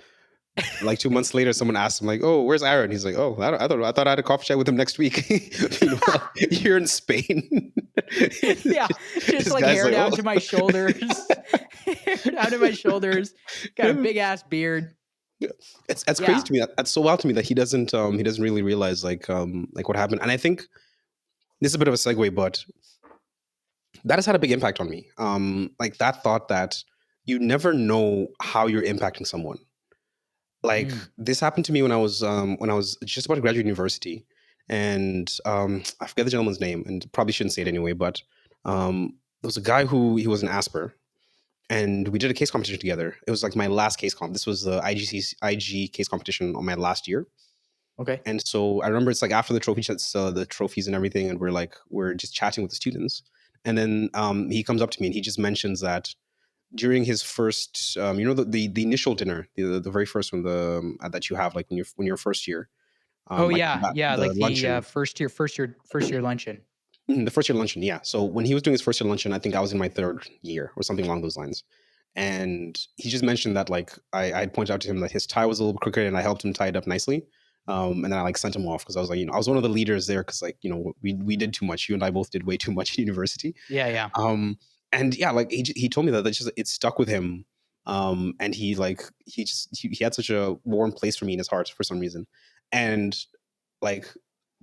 2 months later, someone asked him like, "Oh, where's Aaron?" He's like, "Oh, I thought I had a coffee chat with him next week." Meanwhile, you're in Spain. Yeah, just This like guy's hair like, "Oh." down to my shoulders, hair down to my shoulders, got a big ass beard. Yeah. It's crazy Yeah. to me. That's so wild to me that he doesn't really realize like what happened. And I think this is a bit of a segue, but that has had a big impact on me. Like that thought that you never know how you're impacting someone. Like Mm. this happened to me when I was just about to graduate university, and I forget the gentleman's name, and probably shouldn't say it anyway. But there was a guy who he was an Asper, and we did a case competition together. It was like my last case comp. This was the IG case competition on my last year. Okay. And so I remember it's like after the trophy chats, the trophies and everything, and we're just chatting with the students. And then he comes up to me and he just mentions that during his first, the initial dinner, the very first one, that you have like when you're first year, Oh, like yeah, yeah, the like the, luncheon. first year luncheon. The first year luncheon, yeah. So when he was doing his first year luncheon, I think I was in my third year or something along those lines. And he just mentioned that like I'd pointed out to him that his tie was a little crooked, and I helped him tie it up nicely. And then I like sent him off because I was like, I was one of the leaders there, because like we did too much. You and I both did way too much in university. Yeah, yeah. Um, and yeah, like he told me that it stuck with him. And he had such a warm place for me in his heart for some reason, and like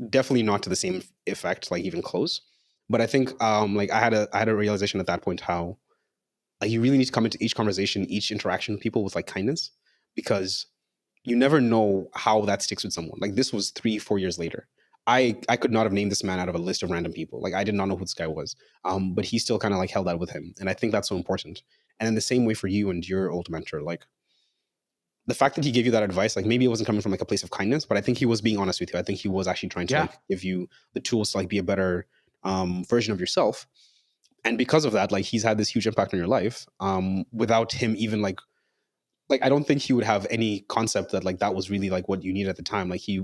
definitely not to the same effect, like even close. But I think like I had a realization at that point how like you really need to come into each conversation, each interaction with people with like kindness, because you never know how that sticks with someone. Like this was 3 4 years later. I could not have named this man out of a list of random people. Like I did not know who this guy was. But he still kind of like held that with him. And I think that's so important. And in the same way for you and your old mentor, like the fact that he gave you that advice, like maybe it wasn't coming from like a place of kindness, but I think he was being honest with you. I think he was actually trying to Yeah. like give you the tools to like be a better version of yourself. And because of that, like he's had this huge impact on your life, without him even like I don't think he would have any concept that like that was really like what you need at the time. He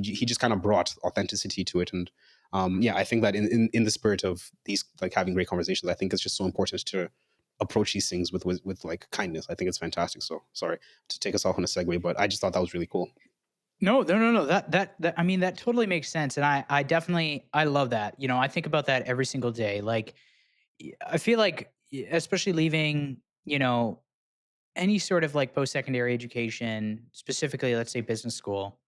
just kind of brought authenticity to it. And yeah, I think that in the spirit of these like having great conversations, I think it's just so important to approach these things with like kindness. I think it's fantastic. So sorry to take us off on a segue, but I just thought that was really cool. No, no, no, no. That I mean, that totally makes sense, and I definitely I love that. You know, I think about that every single day. Like, I feel like, especially leaving, you know, any sort of like post secondary education, specifically, let's say business school.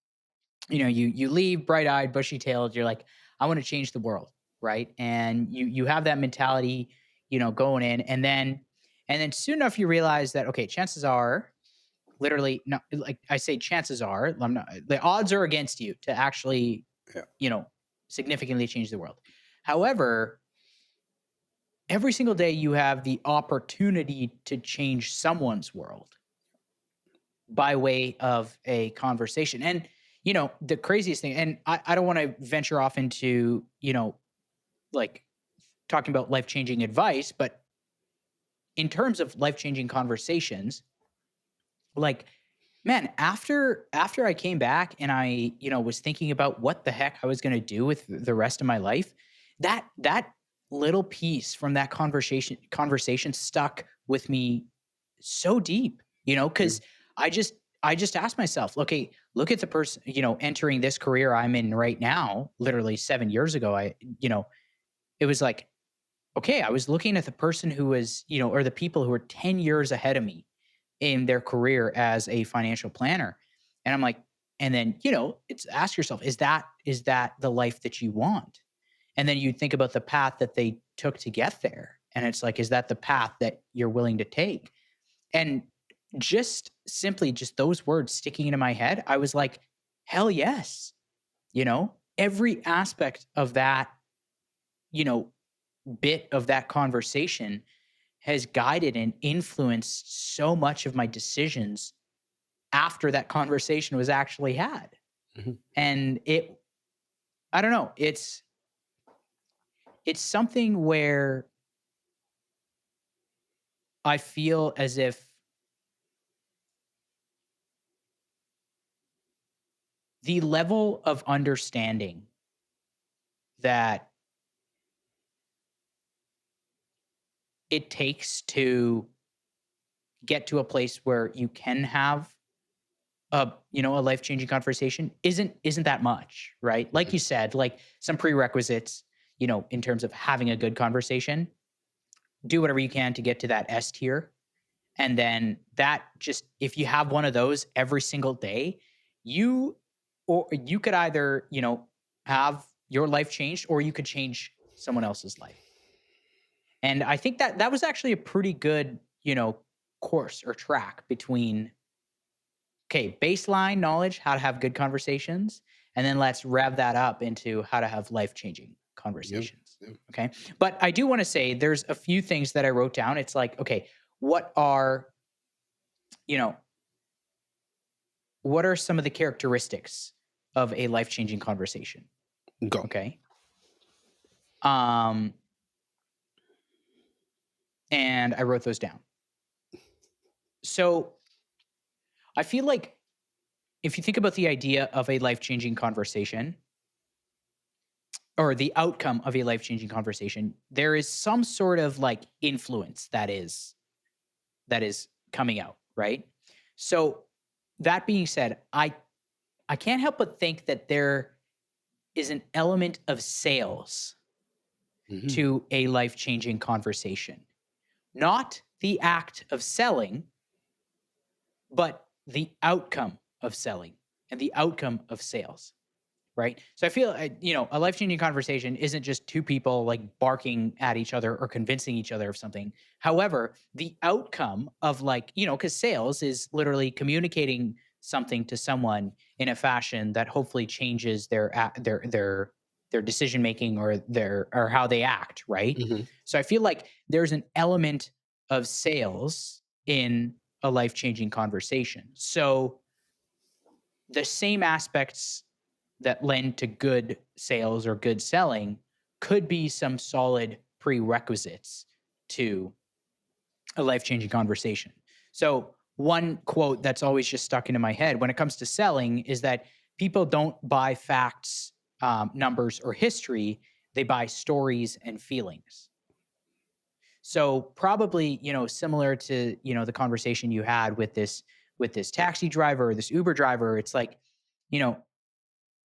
You know, you leave bright eyed, bushy tailed. You're like, I want to change the world, right? And you have that mentality, you know, going in, and then soon enough you realize that okay, chances are literally not like I say chances are I'm not, the odds are against you to actually, Yeah. you know, significantly change the world. However, every single day you have the opportunity to change someone's world by way of a conversation. And you know, the craziest thing, and I don't want to venture off into, you know, like talking about life-changing advice, but in terms of life-changing conversations, like, man, after I came back and I, you know, was thinking about what the heck I was going to do with the rest of my life, that little piece from that conversation stuck with me so deep, you know, Yeah. cuz I just I just asked myself, okay, look at the person, you know, entering this career I'm in right now, literally 7 years ago, you know, it was like, okay, I was looking at the person who was, you know, or the people who were 10 years ahead of me in their career as a financial planner. And I'm like, and then, you know, it's ask yourself, is that the life that you want? And then you think about the path that they took to get there. And it's like, is that the path that you're willing to take? And just simply just those words sticking into my head, I was like, hell yes. You know, every aspect of that, you know, bit of that conversation has guided and influenced so much of my decisions after that conversation was actually had. Mhm. And I don't know, it's something where I feel as if the level of understanding that it takes to get to a place where you can have a, you know, a life-changing conversation isn't that much, right? Like Mhm. you said, like some prerequisites, you know, in terms of having a good conversation, do whatever you can to get to that S tier. And then that just if you have one of those every single day, you or you could either, you know, have your life changed or you could change someone else's life. And I think that that was actually a pretty good, you know, course or track between okay, baseline knowledge, how to have good conversations, and then let's rev that up into how to have life-changing Yeah. conversations. Yeah. Okay? But I do want to say there's a few things that I wrote down. It's like, okay, what are, you know, what are some of the characteristics of a life-changing conversation? Go. Okay? Um and I wrote those down. So, I feel like if you think about the idea of a life-changing conversation or the outcome of a life-changing conversation, there is some sort of like influence that is coming out, right? So, that being said, I can't help but think that there is an element of sales Hmm. to a life-changing conversation. Not the act of selling, but the outcome of selling and the outcome of sales, right? So I feel, you know, a life changing conversation isn't just two people like barking at each other or convincing each other of something. However, the outcome of like, you know, because sales is literally communicating something to someone in a fashion that hopefully changes their decision making or their or how they act, right? Hmm. So I feel like there's an element of sales in a life changing conversation. So the same aspects that lend to good sales or good selling could be some solid prerequisites to a life-changing conversation. So one quote that's always just stuck into my head when it comes to selling is that people don't buy facts, numbers, or history. They buy stories and feelings. So probably, similar to, the conversation you had with this taxi driver or this Uber driver, it's like, you know,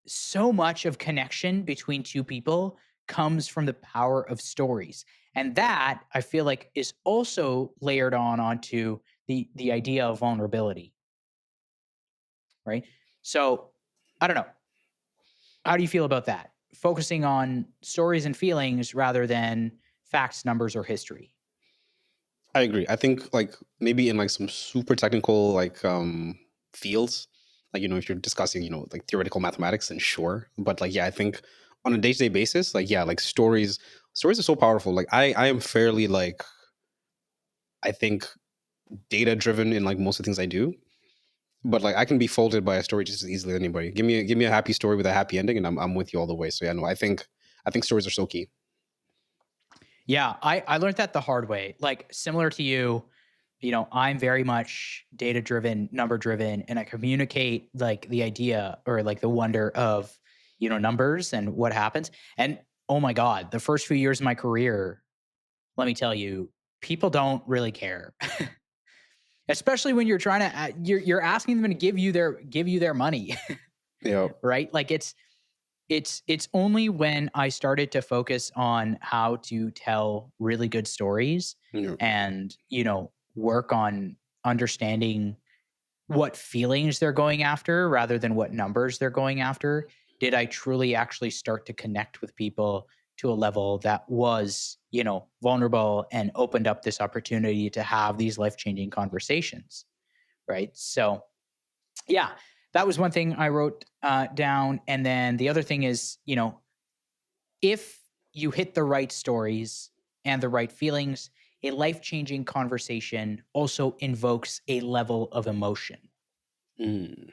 so much of connection between two people comes from the power of stories. And that I feel like is also layered onto the idea of vulnerability, right? So I don't know. How do you feel about that? Focusing on stories and feelings rather than facts, numbers, or history. I agree. I think like maybe in like some super technical like fields, like if you're discussing like theoretical mathematics, then sure. But like yeah, I think on a day to day basis, like yeah, like stories are so powerful. Like I am fairly like I think data driven in like most of the things I do. But like I can be folded by a story just as easily as anybody. Give me a happy story with a happy ending, and I'm with you all the way. So yeah, no, I think stories are so key. Yeah, I learned that the hard way. Like similar to you, I'm very much data driven, number driven, and I communicate like the idea or like the wonder of, numbers and what happens. And oh my God, the first few years of my career, let me tell you, people don't really care. Especially when you're trying to you're asking them to give you their money, Yeah. right? Like it's only when I started to focus on how to tell really good stories Yeah. and, work on understanding what feelings they're going after rather than what numbers they're going after, did I truly actually start to connect with people to a level that was, vulnerable and opened up this opportunity to have these life-changing conversations, right? So, yeah, that was one thing I wrote down. And then the other thing is, if you hit the right stories and the right feelings, a life changing conversation also invokes a level of emotion, Mm.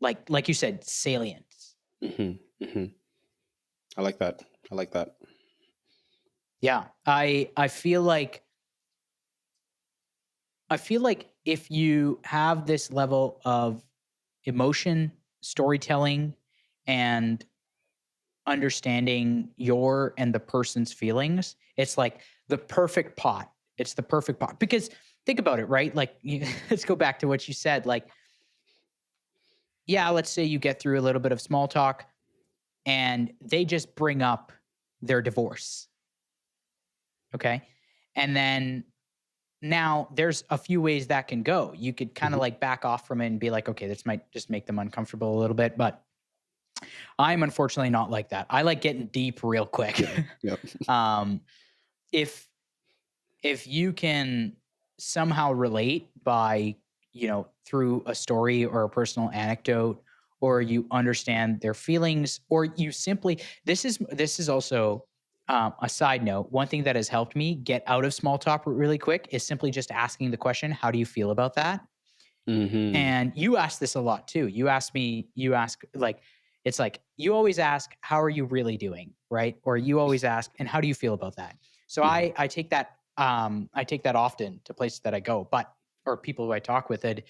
like you said, salience. Hmm. I like that. I like that. Yeah, I feel like if you have this level of emotion, storytelling, and understanding your and the person's feelings, it's like the perfect pot. It's the perfect pot because think about it, right? Like, let's go back to what you said. Like, yeah, let's say you get through a little bit of small talk and they just bring up their divorce. Okay. And then now there's a few ways that can go. You could kind of Hmm. like back off from it and be like, okay, this might just make them uncomfortable a little bit. But I'm unfortunately not like that. I like getting deep real quick. Yeah. Yeah. um, if if you can somehow relate by, through a story or a personal anecdote, or you understand their feelings, or you simply this is also a side note. One thing that has helped me get out of small talk really quick is simply just asking the question, how do you feel about that? Hmm. And you ask this a lot too. You ask like, it's like, you always ask, how are you really doing? Right. Or you always ask, and how do you feel about that? So Hmm. I take that often to places that I go, or people who I talk with it.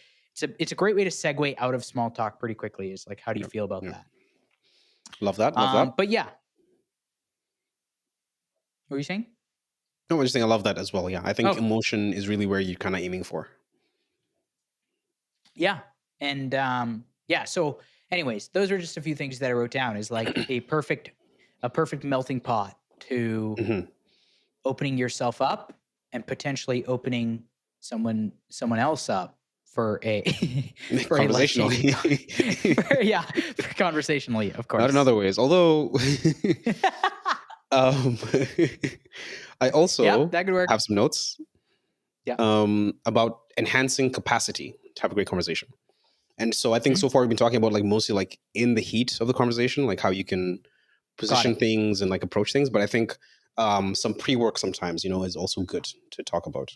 It's a great way to segue out of small talk pretty quickly is like, how do you Yeah. feel about Yeah. that? Love that. Love that. But yeah, what were you saying? No, I just think I love that as well. Yeah. I think Oh, emotion is really where you're kind of aiming for. yeah. And yeah, so anyways, those are just a few things that I wrote down is like a perfect melting pot to Hmm. opening yourself up and potentially opening someone else up for a for a life-changing Conversationally. yeah, for conversationally, of Not in course. other ways. Although um, I Yep, also that could work. have some notes Yeah. about enhancing capacity to have a great conversation. And so I think Mhm. so far we've been talking about like mostly like in the heat of the conversation, like how you can Got position it. things and like approach things. But I think some pre-work sometimes, is also good to talk about.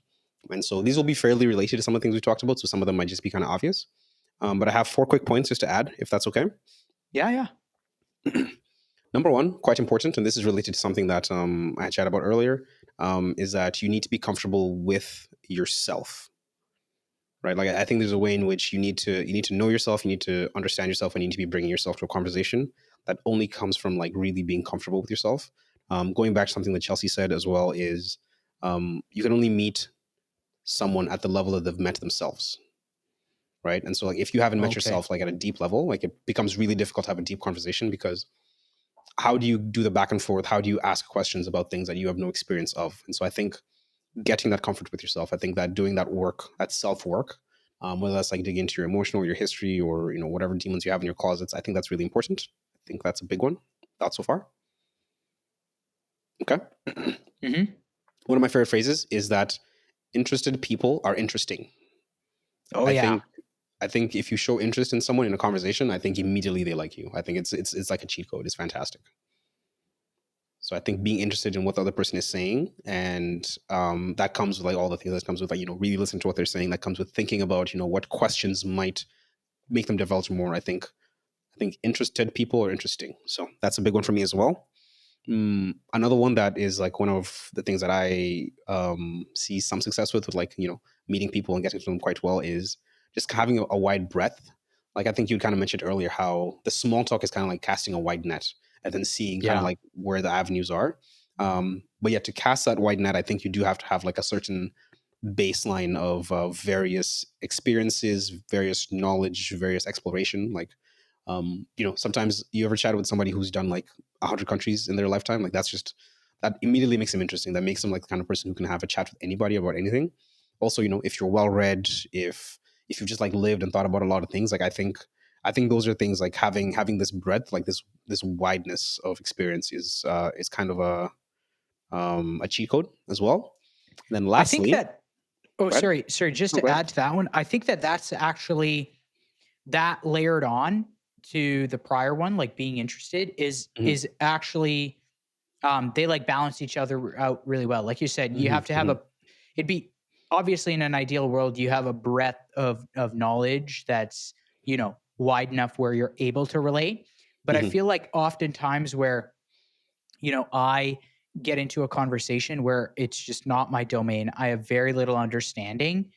And so these will be fairly related to some of the things we talked about. So some of them might just be kind of obvious. But I have 4 quick points just to add, if that's okay. Yeah, yeah. Number one, quite important, and this is related to something that I had chatted about earlier, is that you need to be comfortable with yourself, right? Like I think there's a way in which you need to know yourself, you need to understand yourself, and you need to be bringing yourself to a conversation that only comes from like really being comfortable with yourself. Going back to something that Chelsea said as well is you can only meet someone at the level that they've met themselves, right? And so like if you haven't met Okay. yourself like at a deep level, like it becomes really difficult to have a deep conversation because how do you do the back and forth? How do you ask questions about things that you have no experience of? And so I think getting that comfort with yourself, I think that doing that work, that self work, whether that's like digging into your emotional, your history, or whatever demons you have in your closets, I think that's really important. I think that's a big one. Thoughts so far? Okay. Hmm. One of my favorite phrases is that interested people are interesting. Oh I yeah. think I think if you show interest in someone in a conversation, I think immediately they like you. I think it's like a cheat code. It's fantastic. So I think being interested in what the other person is saying, and that comes with like all the things that comes with like really listen to what they're saying. That comes with thinking about what questions might make them divulge more. I think interested people are interesting. So that's a big one for me as well. Another one that is like one of the things that I see some success with like meeting people and getting to them quite well is just having a wide breadth. Like I think you kind of mentioned earlier how the small talk is kind of like casting a wide net and then seeing kind of Yeah. like where the avenues are. But yeah, to cast that wide net, I think you do have to have like a certain baseline of various experiences, various knowledge, various exploration. Like, sometimes you ever chat with somebody who's done like 100 countries in their lifetime. Like that immediately makes them interesting. That makes them like the kind of person who can have a chat with anybody about anything. Also, if you're well read, if you've just like lived and thought about a lot of things, like I think those are things like having this breadth, like this wideness of experience is kind of a cheat code as well. And then I think lastly, that, oh, go ahead. sorry, just No, to go ahead. add to that one, I think that that's actually that layered on to the prior one, like being interested Mhm, is actually they like balance each other out really well. Like you said, you mhm, have to have mhm, it'd be obviously in an ideal world, you have a breadth of knowledge that's, wide enough where you're able to relate. But I mhm, feel like oftentimes where, I get into a conversation where it's just not my domain, I have very little understanding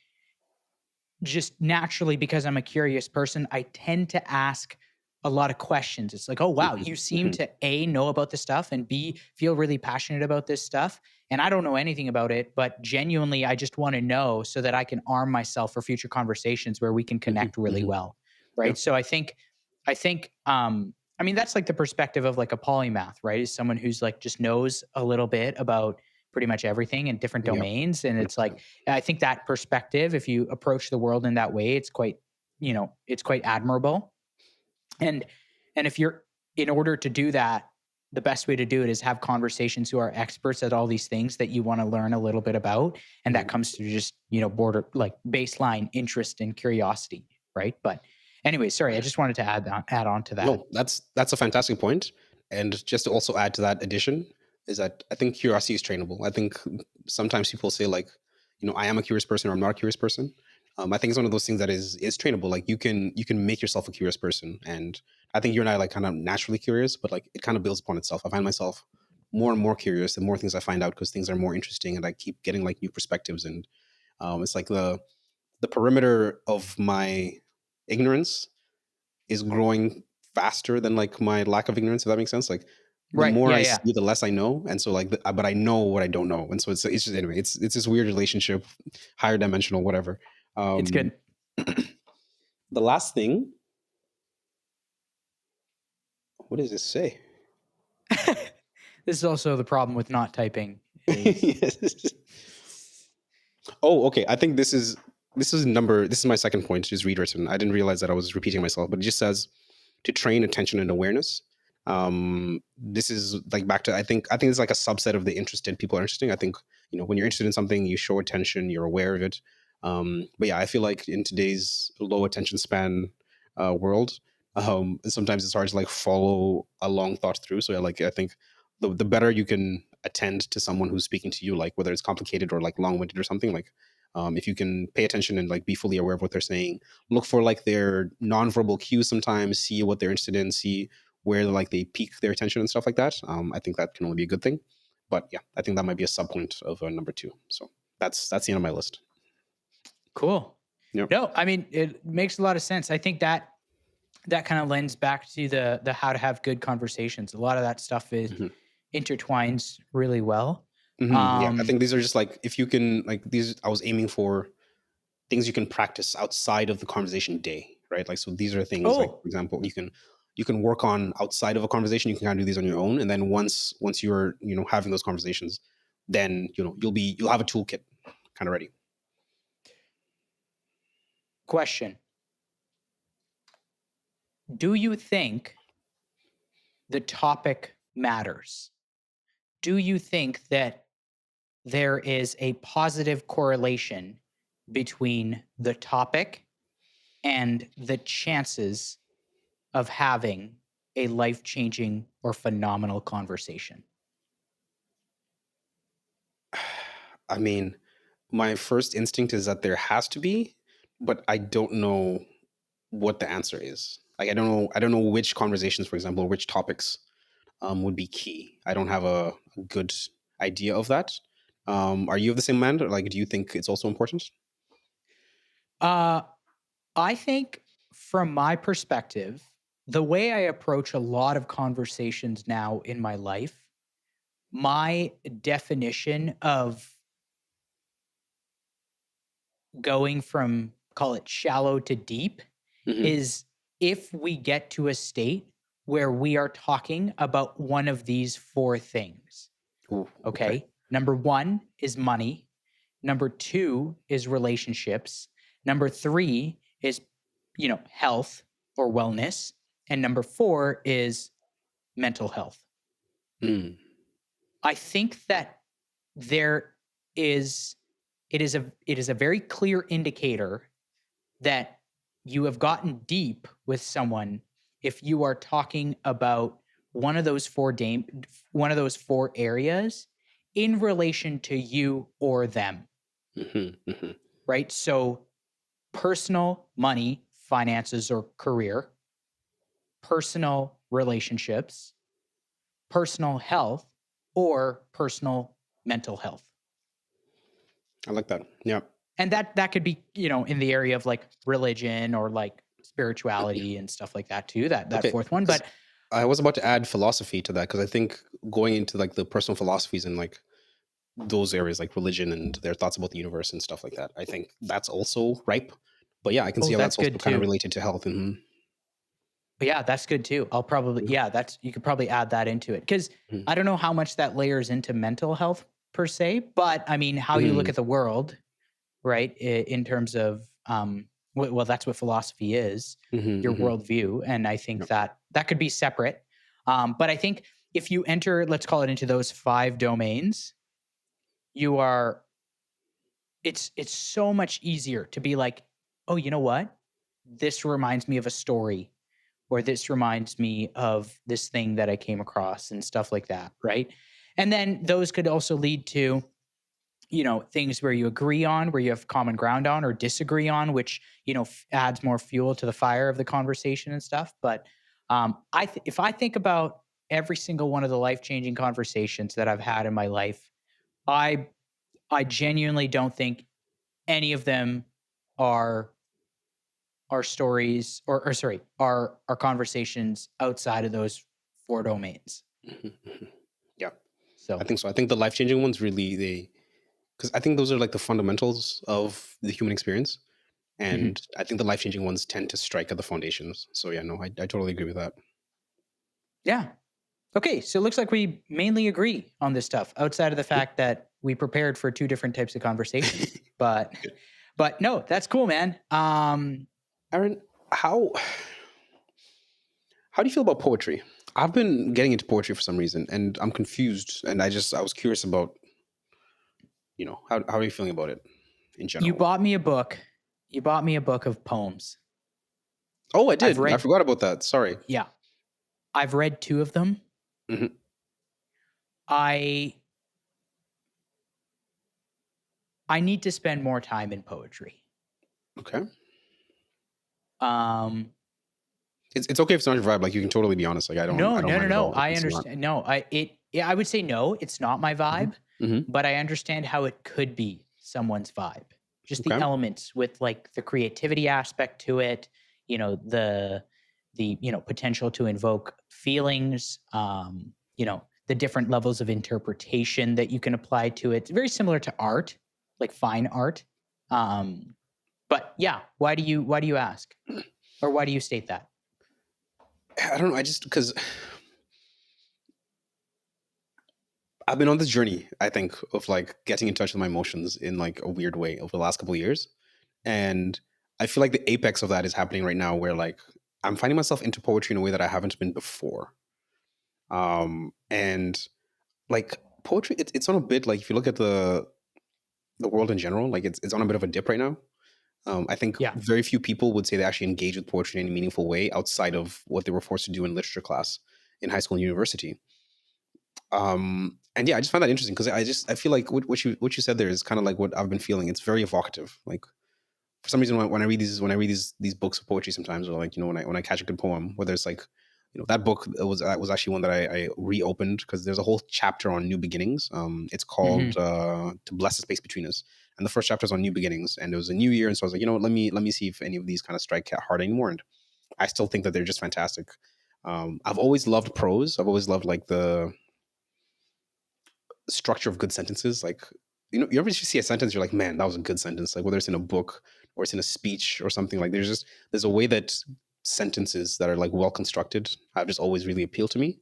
just naturally because I'm a curious person, I tend to ask a lot of questions. It's like, "Oh, wow, mhm, you seem mhm, to A, know about this stuff and B, feel really passionate about this stuff. And I don't know anything about it, but genuinely, I just want to know so that I can arm myself for future conversations where we can mhm, connect really mhm. well." Yeah. Right. So I mean, that's like the perspective of like a polymath, right? Is someone who's like just knows a little bit about pretty much everything in different Yeah. domains. And it's like, 100%. I think that perspective, if you approach the world in that way, it's quite admirable. And if you're in order to do that, the best way to do it is have conversations who are experts at all these things that you want to learn a little bit about. And that Mhm. comes through just, border like baseline interest and curiosity. Right. But anyway, sorry, I just wanted to add on to that. No, that's a fantastic point. And just to also add to that addition is that I think curiosity is trainable. I think sometimes people say like, I am a curious person or I'm not a curious person. I think it's one of those things that is trainable. Like you can make yourself a curious person, and I think you and I like kind of naturally curious, but like it kind of builds upon itself. I find myself more and more curious the more things I find out because things are more interesting, and I keep getting like new perspectives. And it's like the perimeter of my ignorance is growing faster than like my lack of ignorance, if that makes sense. Like the Right. more Yeah. I Yeah. see, the less I know, and so like, but I know what I don't know, and so it's just anyway, it's this weird relationship, higher dimensional, whatever. It's Um, good. the last thing, what does this say? This is also the problem with not typing is Yes. Oh, okay. I think this is my second point, is rewritten. I didn't realize that I was repeating myself, but it just says to train attention and awareness. This is like back to I think it's like a subset of the interested people are interesting. I think when you're interested in something, you show attention, you're aware of it. But yeah, I feel like in today's low attention span world, sometimes it's hard to like follow a long thought through. So yeah, like I think the better you can attend to someone who's speaking to you, like whether it's complicated or like long winded or something, like if you can pay attention and like be fully aware of what they're saying, look for like their nonverbal cues sometimes, see what they're interested in, see where like they pique their attention and stuff like that. I think that can only be a good thing. But yeah, I think that might be a sub point of number two. So that's the end of my list. Cool. Yep. No, I mean it makes a lot of sense. I think that kind of lends back to the how to have good conversations. A lot of that stuff is Mhm. intertwines really well. Yeah, I Um, think these are just like if you can like these. I was aiming for things you can practice outside of the conversation day, right? Like so, these are things like, oh, for example, you can work on outside of a conversation. You can kind of do these on your own, and then once you're having those conversations, then you'll have a toolkit kind of ready. question. Do you think the topic matters? Do you think that there is a positive correlation between the topic and the chances of having a life changing or phenomenal conversation? I mean, my first instinct is that there has to be, but I don't know what the answer is. Like I don't know which conversations, for example, which topics would be key. I don't have a good idea of that. Are you of the same mind? Or like, do you think it's also important? Uh, I think from my perspective, the way I approach a lot of conversations now in my life, my definition of going from call it shallow to deep Hmm. is if we get to a state where we are talking about one of these four things. Ooh, okay. Okay. Number one is money. Number two is relationships. Number three is, health or wellness. And number four is mental health. Mm, I think that there is it is a very clear indicator that you have gotten deep with someone if you are talking about one of those four areas in relation to you or them, hmm, hmm. right? So personal, money, finances or career, personal relationships, personal health, or personal mental health. I like that. Yeah. And that could be, in the area of like religion or like spirituality and stuff like that too, that Okay. fourth one. Because But I was about to add philosophy to that because I think going into like the personal philosophies and like those areas like religion and their thoughts about the universe and stuff like that, I think that's also ripe. But yeah, I can see oh, how that's that's also good kind of too. related to health. And But yeah, that's good too. I'll probably, yeah, that's, you could probably add that into it because I don't know how much that layers into mental health per se, but I mean, how you look hmm, at the world, right? In terms of, well, that's what philosophy is, hmm, your hmm. worldview. And I think Yep. that could be separate. But I think if you enter, let's call it into those five domains, you are, it's so much easier to be like, oh, you know what? This reminds me of a story or this reminds me of this thing that I came across and stuff like that, right? And then those could also lead to, things where you agree on, where you have common ground on or disagree on, which, adds more fuel to the fire of the conversation and stuff. But if I think about every single one of the life-changing conversations that I've had in my life, I I genuinely don't think any of them are stories or sorry, are conversations outside of those four domains. Mhm, mhm. Yeah, I So, think so. I think the life changing ones really they because I think those are like the fundamentals of the human experience, mhm. and I think the life changing ones tend to strike at the foundations. So yeah, no, I totally agree with that. Yeah. Okay, so it looks like we mainly agree on this stuff outside of the Yep. fact that we prepared for two different types of conversations. But but no, that's cool, man. Aaron, how do you feel about poetry? I've been getting into poetry for some reason, and I'm confused, and I was curious about how are you feeling about it in You general? bought me a book. You bought me a book of poems. Oh, I I've did. I read forgot about that. Sorry. yeah, I've read two of them. Hmm. I I need to spend more time in poetry. Okay. Um It's okay if it's not your vibe. Like you can totally be honest. Like No, I don't no, no, mind at no. all if I it's not. understand. No, yeah, I would say no, it's not my Hmm. vibe, Hmm. but I understand how it could be someone's vibe. Just the Okay. elements with like the creativity aspect to it, the potential to invoke feelings, the different levels of interpretation that you can apply to it. It's very similar to art, like fine art. Um, but yeah, why do you ask? Or why do you state that? I don't know. I just because I've been on this journey, I think, of like getting in touch with my emotions in like a weird way over the last couple of years. And I feel like the apex of that is happening right now where like I'm finding myself into poetry in a way that I haven't been before. And like poetry, it's on a bit like if you look at the world in general, like it's on a bit of a dip right now. I think Yeah. very few people would say they actually engage with poetry in any meaningful way outside of what they were forced to do in literature class in high school and university. And yeah, I just find that interesting because I feel like what you said there is kind of like what I've been feeling. It's very evocative. Like for some reason when I read these books of poetry sometimes, or like when I catch a good poem, whether it's like that book was actually one that I reopened because there's a whole chapter on new beginnings. It's called Hmm. To Bless the Space Between Us, and the first chapter is on new beginnings, and it was a new year, and so I was like, you know what, let me see if any of these kind of strike hard anymore, and I still think that they're just fantastic. I've always loved prose. I've always loved like the structure of good sentences. Like, you ever just see a sentence, you're like, man, that was a good sentence. Like whether it's in a book or it's in a speech or something, like there's a way that sentences that are like well constructed have just always really appealed to me.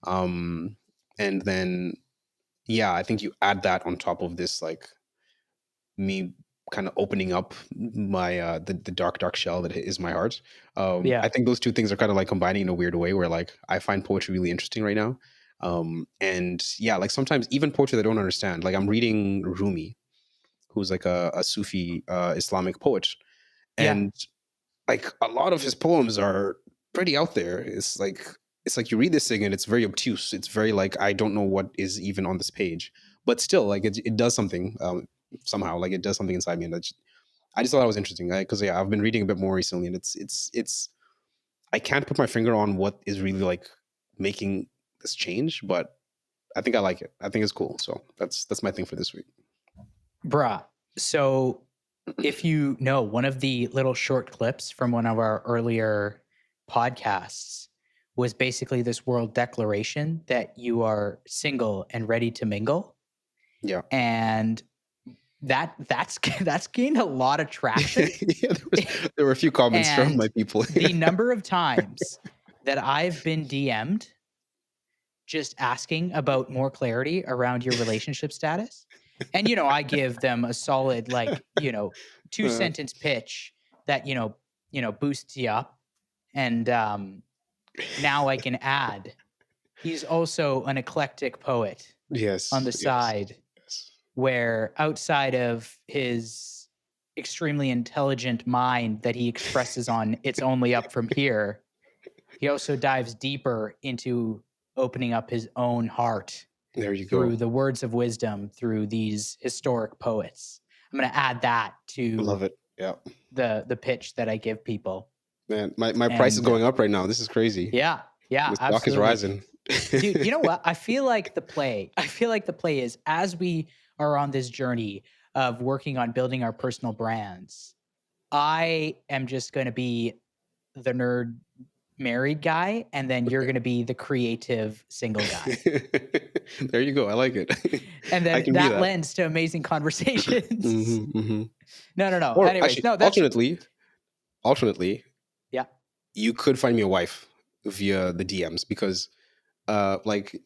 Um, and then yeah, I think you add that on top of this, like me kind of opening up my the dark shell that is my heart. I Yeah. think those two things are kind of like combining in a weird way where like I find poetry really interesting right now. And yeah, like sometimes even poetry that I don't understand, like I'm reading Rumi, who's like a Sufi Islamic poet, Yeah. and like a lot of his poems are pretty out there. It's like you read this thing and it's very obtuse. It's very like I don't know what is even on this page, but still like it does something somehow. Like it does something inside me, and I just thought that was interesting because yeah, I've been reading a bit more recently, and it's I can't put my finger on what is really like making this change, but I think I like it. I think it's cool. So that's my thing for this week. Bruh. So if you know one of the little short clips from one of our earlier podcasts was basically this world declaration that you are single and ready to mingle. Yeah. And that's that's gained a lot of traction. Yeah, there were a few comments from my And people. the number of times that I've been DM'd just asking about more clarity around your relationship status. And, I give them a solid, like, two Uh, sentence pitch that, boosts you up. And now I can add, he's also an eclectic poet on yes, the yes, side, yes. where outside of his extremely intelligent mind that he expresses on It's Only Up From Here, he also dives deeper into opening up his own heart There you go. through the words of wisdom through these historic poets. I'm going to add that to Love it. Yeah. the pitch that I give people. Man, my price is And going up right now. This is crazy. yeah, The yeah, stock is absolutely. rising. Dude, you know what? I feel like the play is as we are on this journey of working on building our personal brands, I am just going to be the nerd married guy, and then you're Okay. going to be the creative single guy. There you go. I like it. And I then can be that that. lends to amazing conversations. Hmm. Hmm. No, no, no. Or Anyways, actually, no, that's alternately, yeah. you could find me a wife via the DMs because, like,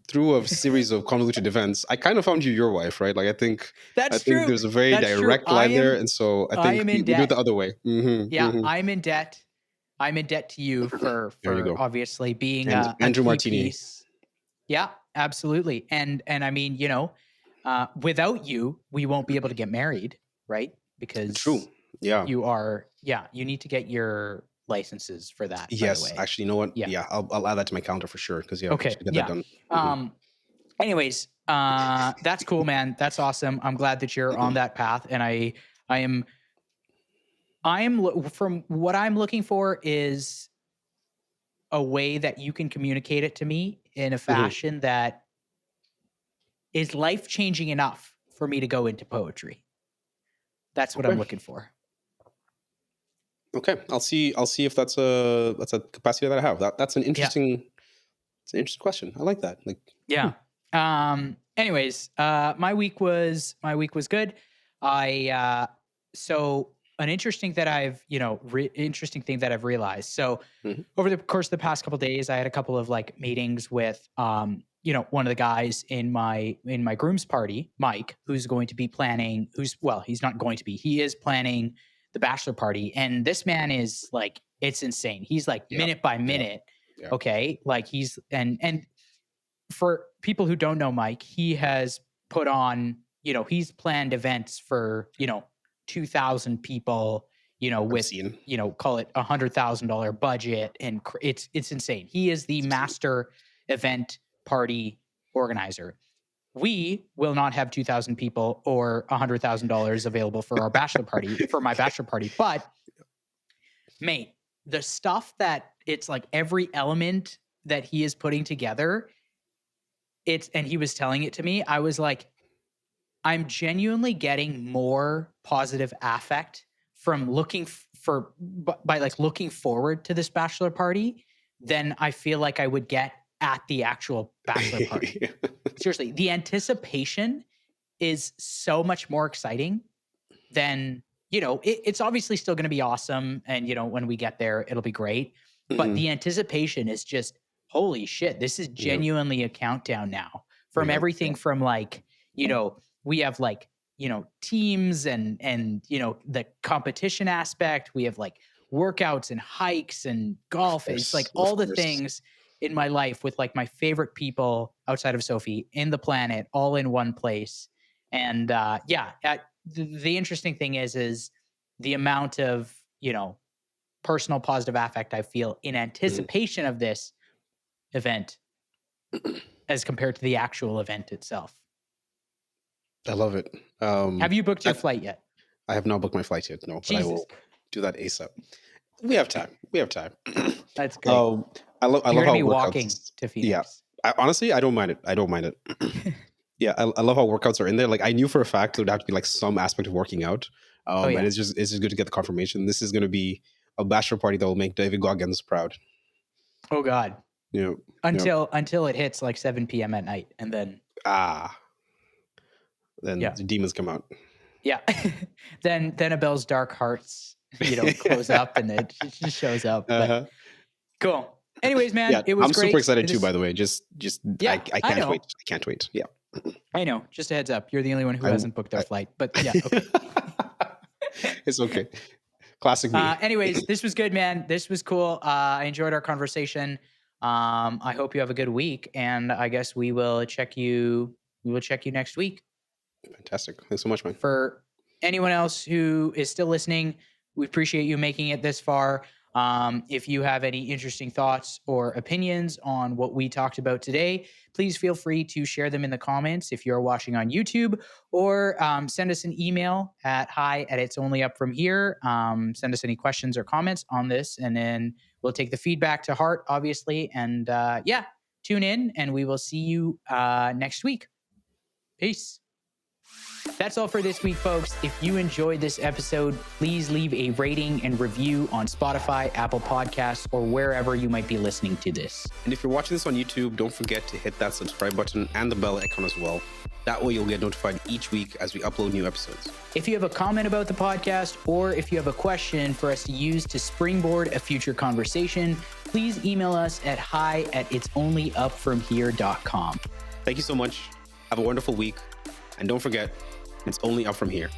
through a series of convoluted events, I kind of found you your wife, right? Like, I That's think true. there's a very That's true. direct line there, and so I I think am we, in we do it the debt. other way. Hmm. Yeah, Hmm. I'm in debt. I'm in debt to you for There you for go. obviously being And a Andrew key Martini. piece. Yeah, absolutely. And I mean, without you, we won't be able to get married, right? True. Because Yeah. you need to get your licenses for that, by the Yes. way. Actually, you know what? Yeah. Yeah, I'll add that to my calendar for sure. Because yeah, Okay. should get that Yeah. done. Hmm. Um, anyways, that's cool, man. That's awesome. I'm glad that you're on that path. And I am from what I'm looking for is a way that you can communicate it to me in a fashion that is life-changing enough for me to go into poetry. That's what I'm Okay. looking for. Okay. I'll see if that's a capacity that I have. That's an interesting question. I like that. Like, Yeah. Anyways, my week was good. So an interesting that I've, interesting thing that I've realized. So mhm. over the course of the past couple of days, I had a couple of like meetings with, one of the guys in my groom's party, Mike, who's going to be planning. He's not going to be. He is planning the bachelor party, and this man is like, it's insane. He's like Yeah. minute by Yeah. minute. Yeah. Okay, like he's and for people who don't know Mike, he has put on, he's planned events for, 2,000 people, I've with, seen. call it $100,000 budget. And it's insane. He is the master event party organizer. We will not have 2,000 people or $100,000 available for our bachelor party, for my bachelor party. But mate, the stuff that it's like every element that he is putting together, and he was telling it to me, I was like, I'm genuinely getting more positive affect from looking by like looking forward to this bachelor party than I feel like I would get at the actual bachelor party. Seriously, the anticipation is so much more exciting than, it's obviously still going to be awesome. And, when we get there, it'll be great. But the anticipation is just, holy shit, this is Yeah. genuinely a countdown now from Yeah. everything from like, we have like, teams and, the competition aspect. We have like workouts and hikes and golf. It's like all the things in my life with like my favorite people outside of Sophie in the planet, all in one place. And the interesting thing is the amount of, personal positive affect I feel in anticipation of this event as compared to the actual event itself. I love it. Have you booked your flight yet? I have not booked my flight yet. No, but I Jesus. will do that ASAP. We have time. That's great. I love You're how gonna be workouts. walking to Phoenix. Yeah. Honestly, I don't mind it. Yeah, I love how workouts are in there. Like I knew for a fact there would have to be like some aspect of working out. Oh, yeah. And it's just good to get the confirmation. This is going to be a bachelor party that will make David Goggins proud. Oh God. Yeah. Until it hits like 7 p.m. at night, and then then the demons come out. Yeah. then Abel's dark hearts, close up, and it just shows up. But cool. Anyways, man, it was I'm great. super excited too, by the way. I can't wait. I can't wait. Yeah. I know. Just a heads up. You're the only one who hasn't booked their flight. But yeah, okay. It's okay. Classic me. Anyways, this was good, man. This was cool. I enjoyed our conversation. I hope you have a good week, and I guess we will check you next week. Fantastic. Thanks so much, man. For anyone else who is still listening, we appreciate you making it this far. If you have any interesting thoughts or opinions on what we talked about today, please feel free to share them in the comments if you're watching on YouTube, or send us an email at hi@itsonlyupfromhere. Send us any questions or comments on this, and then we'll take the feedback to heart, obviously. And tune in, and we will see you next week. Peace. That's all for this week, folks. If you enjoyed this episode, please leave a rating and review on Spotify, Apple Podcasts, or wherever you might be listening to this. And if you're watching this on YouTube, don't forget to hit that subscribe button and the bell icon as well. That way you'll get notified each week as we upload new episodes. If you have a comment about the podcast, or if you have a question for us to use to springboard a future conversation, please email us at hi@itsonlyupfromhere.com. Thank you so much. Have a wonderful week. And don't forget, it's only up from here.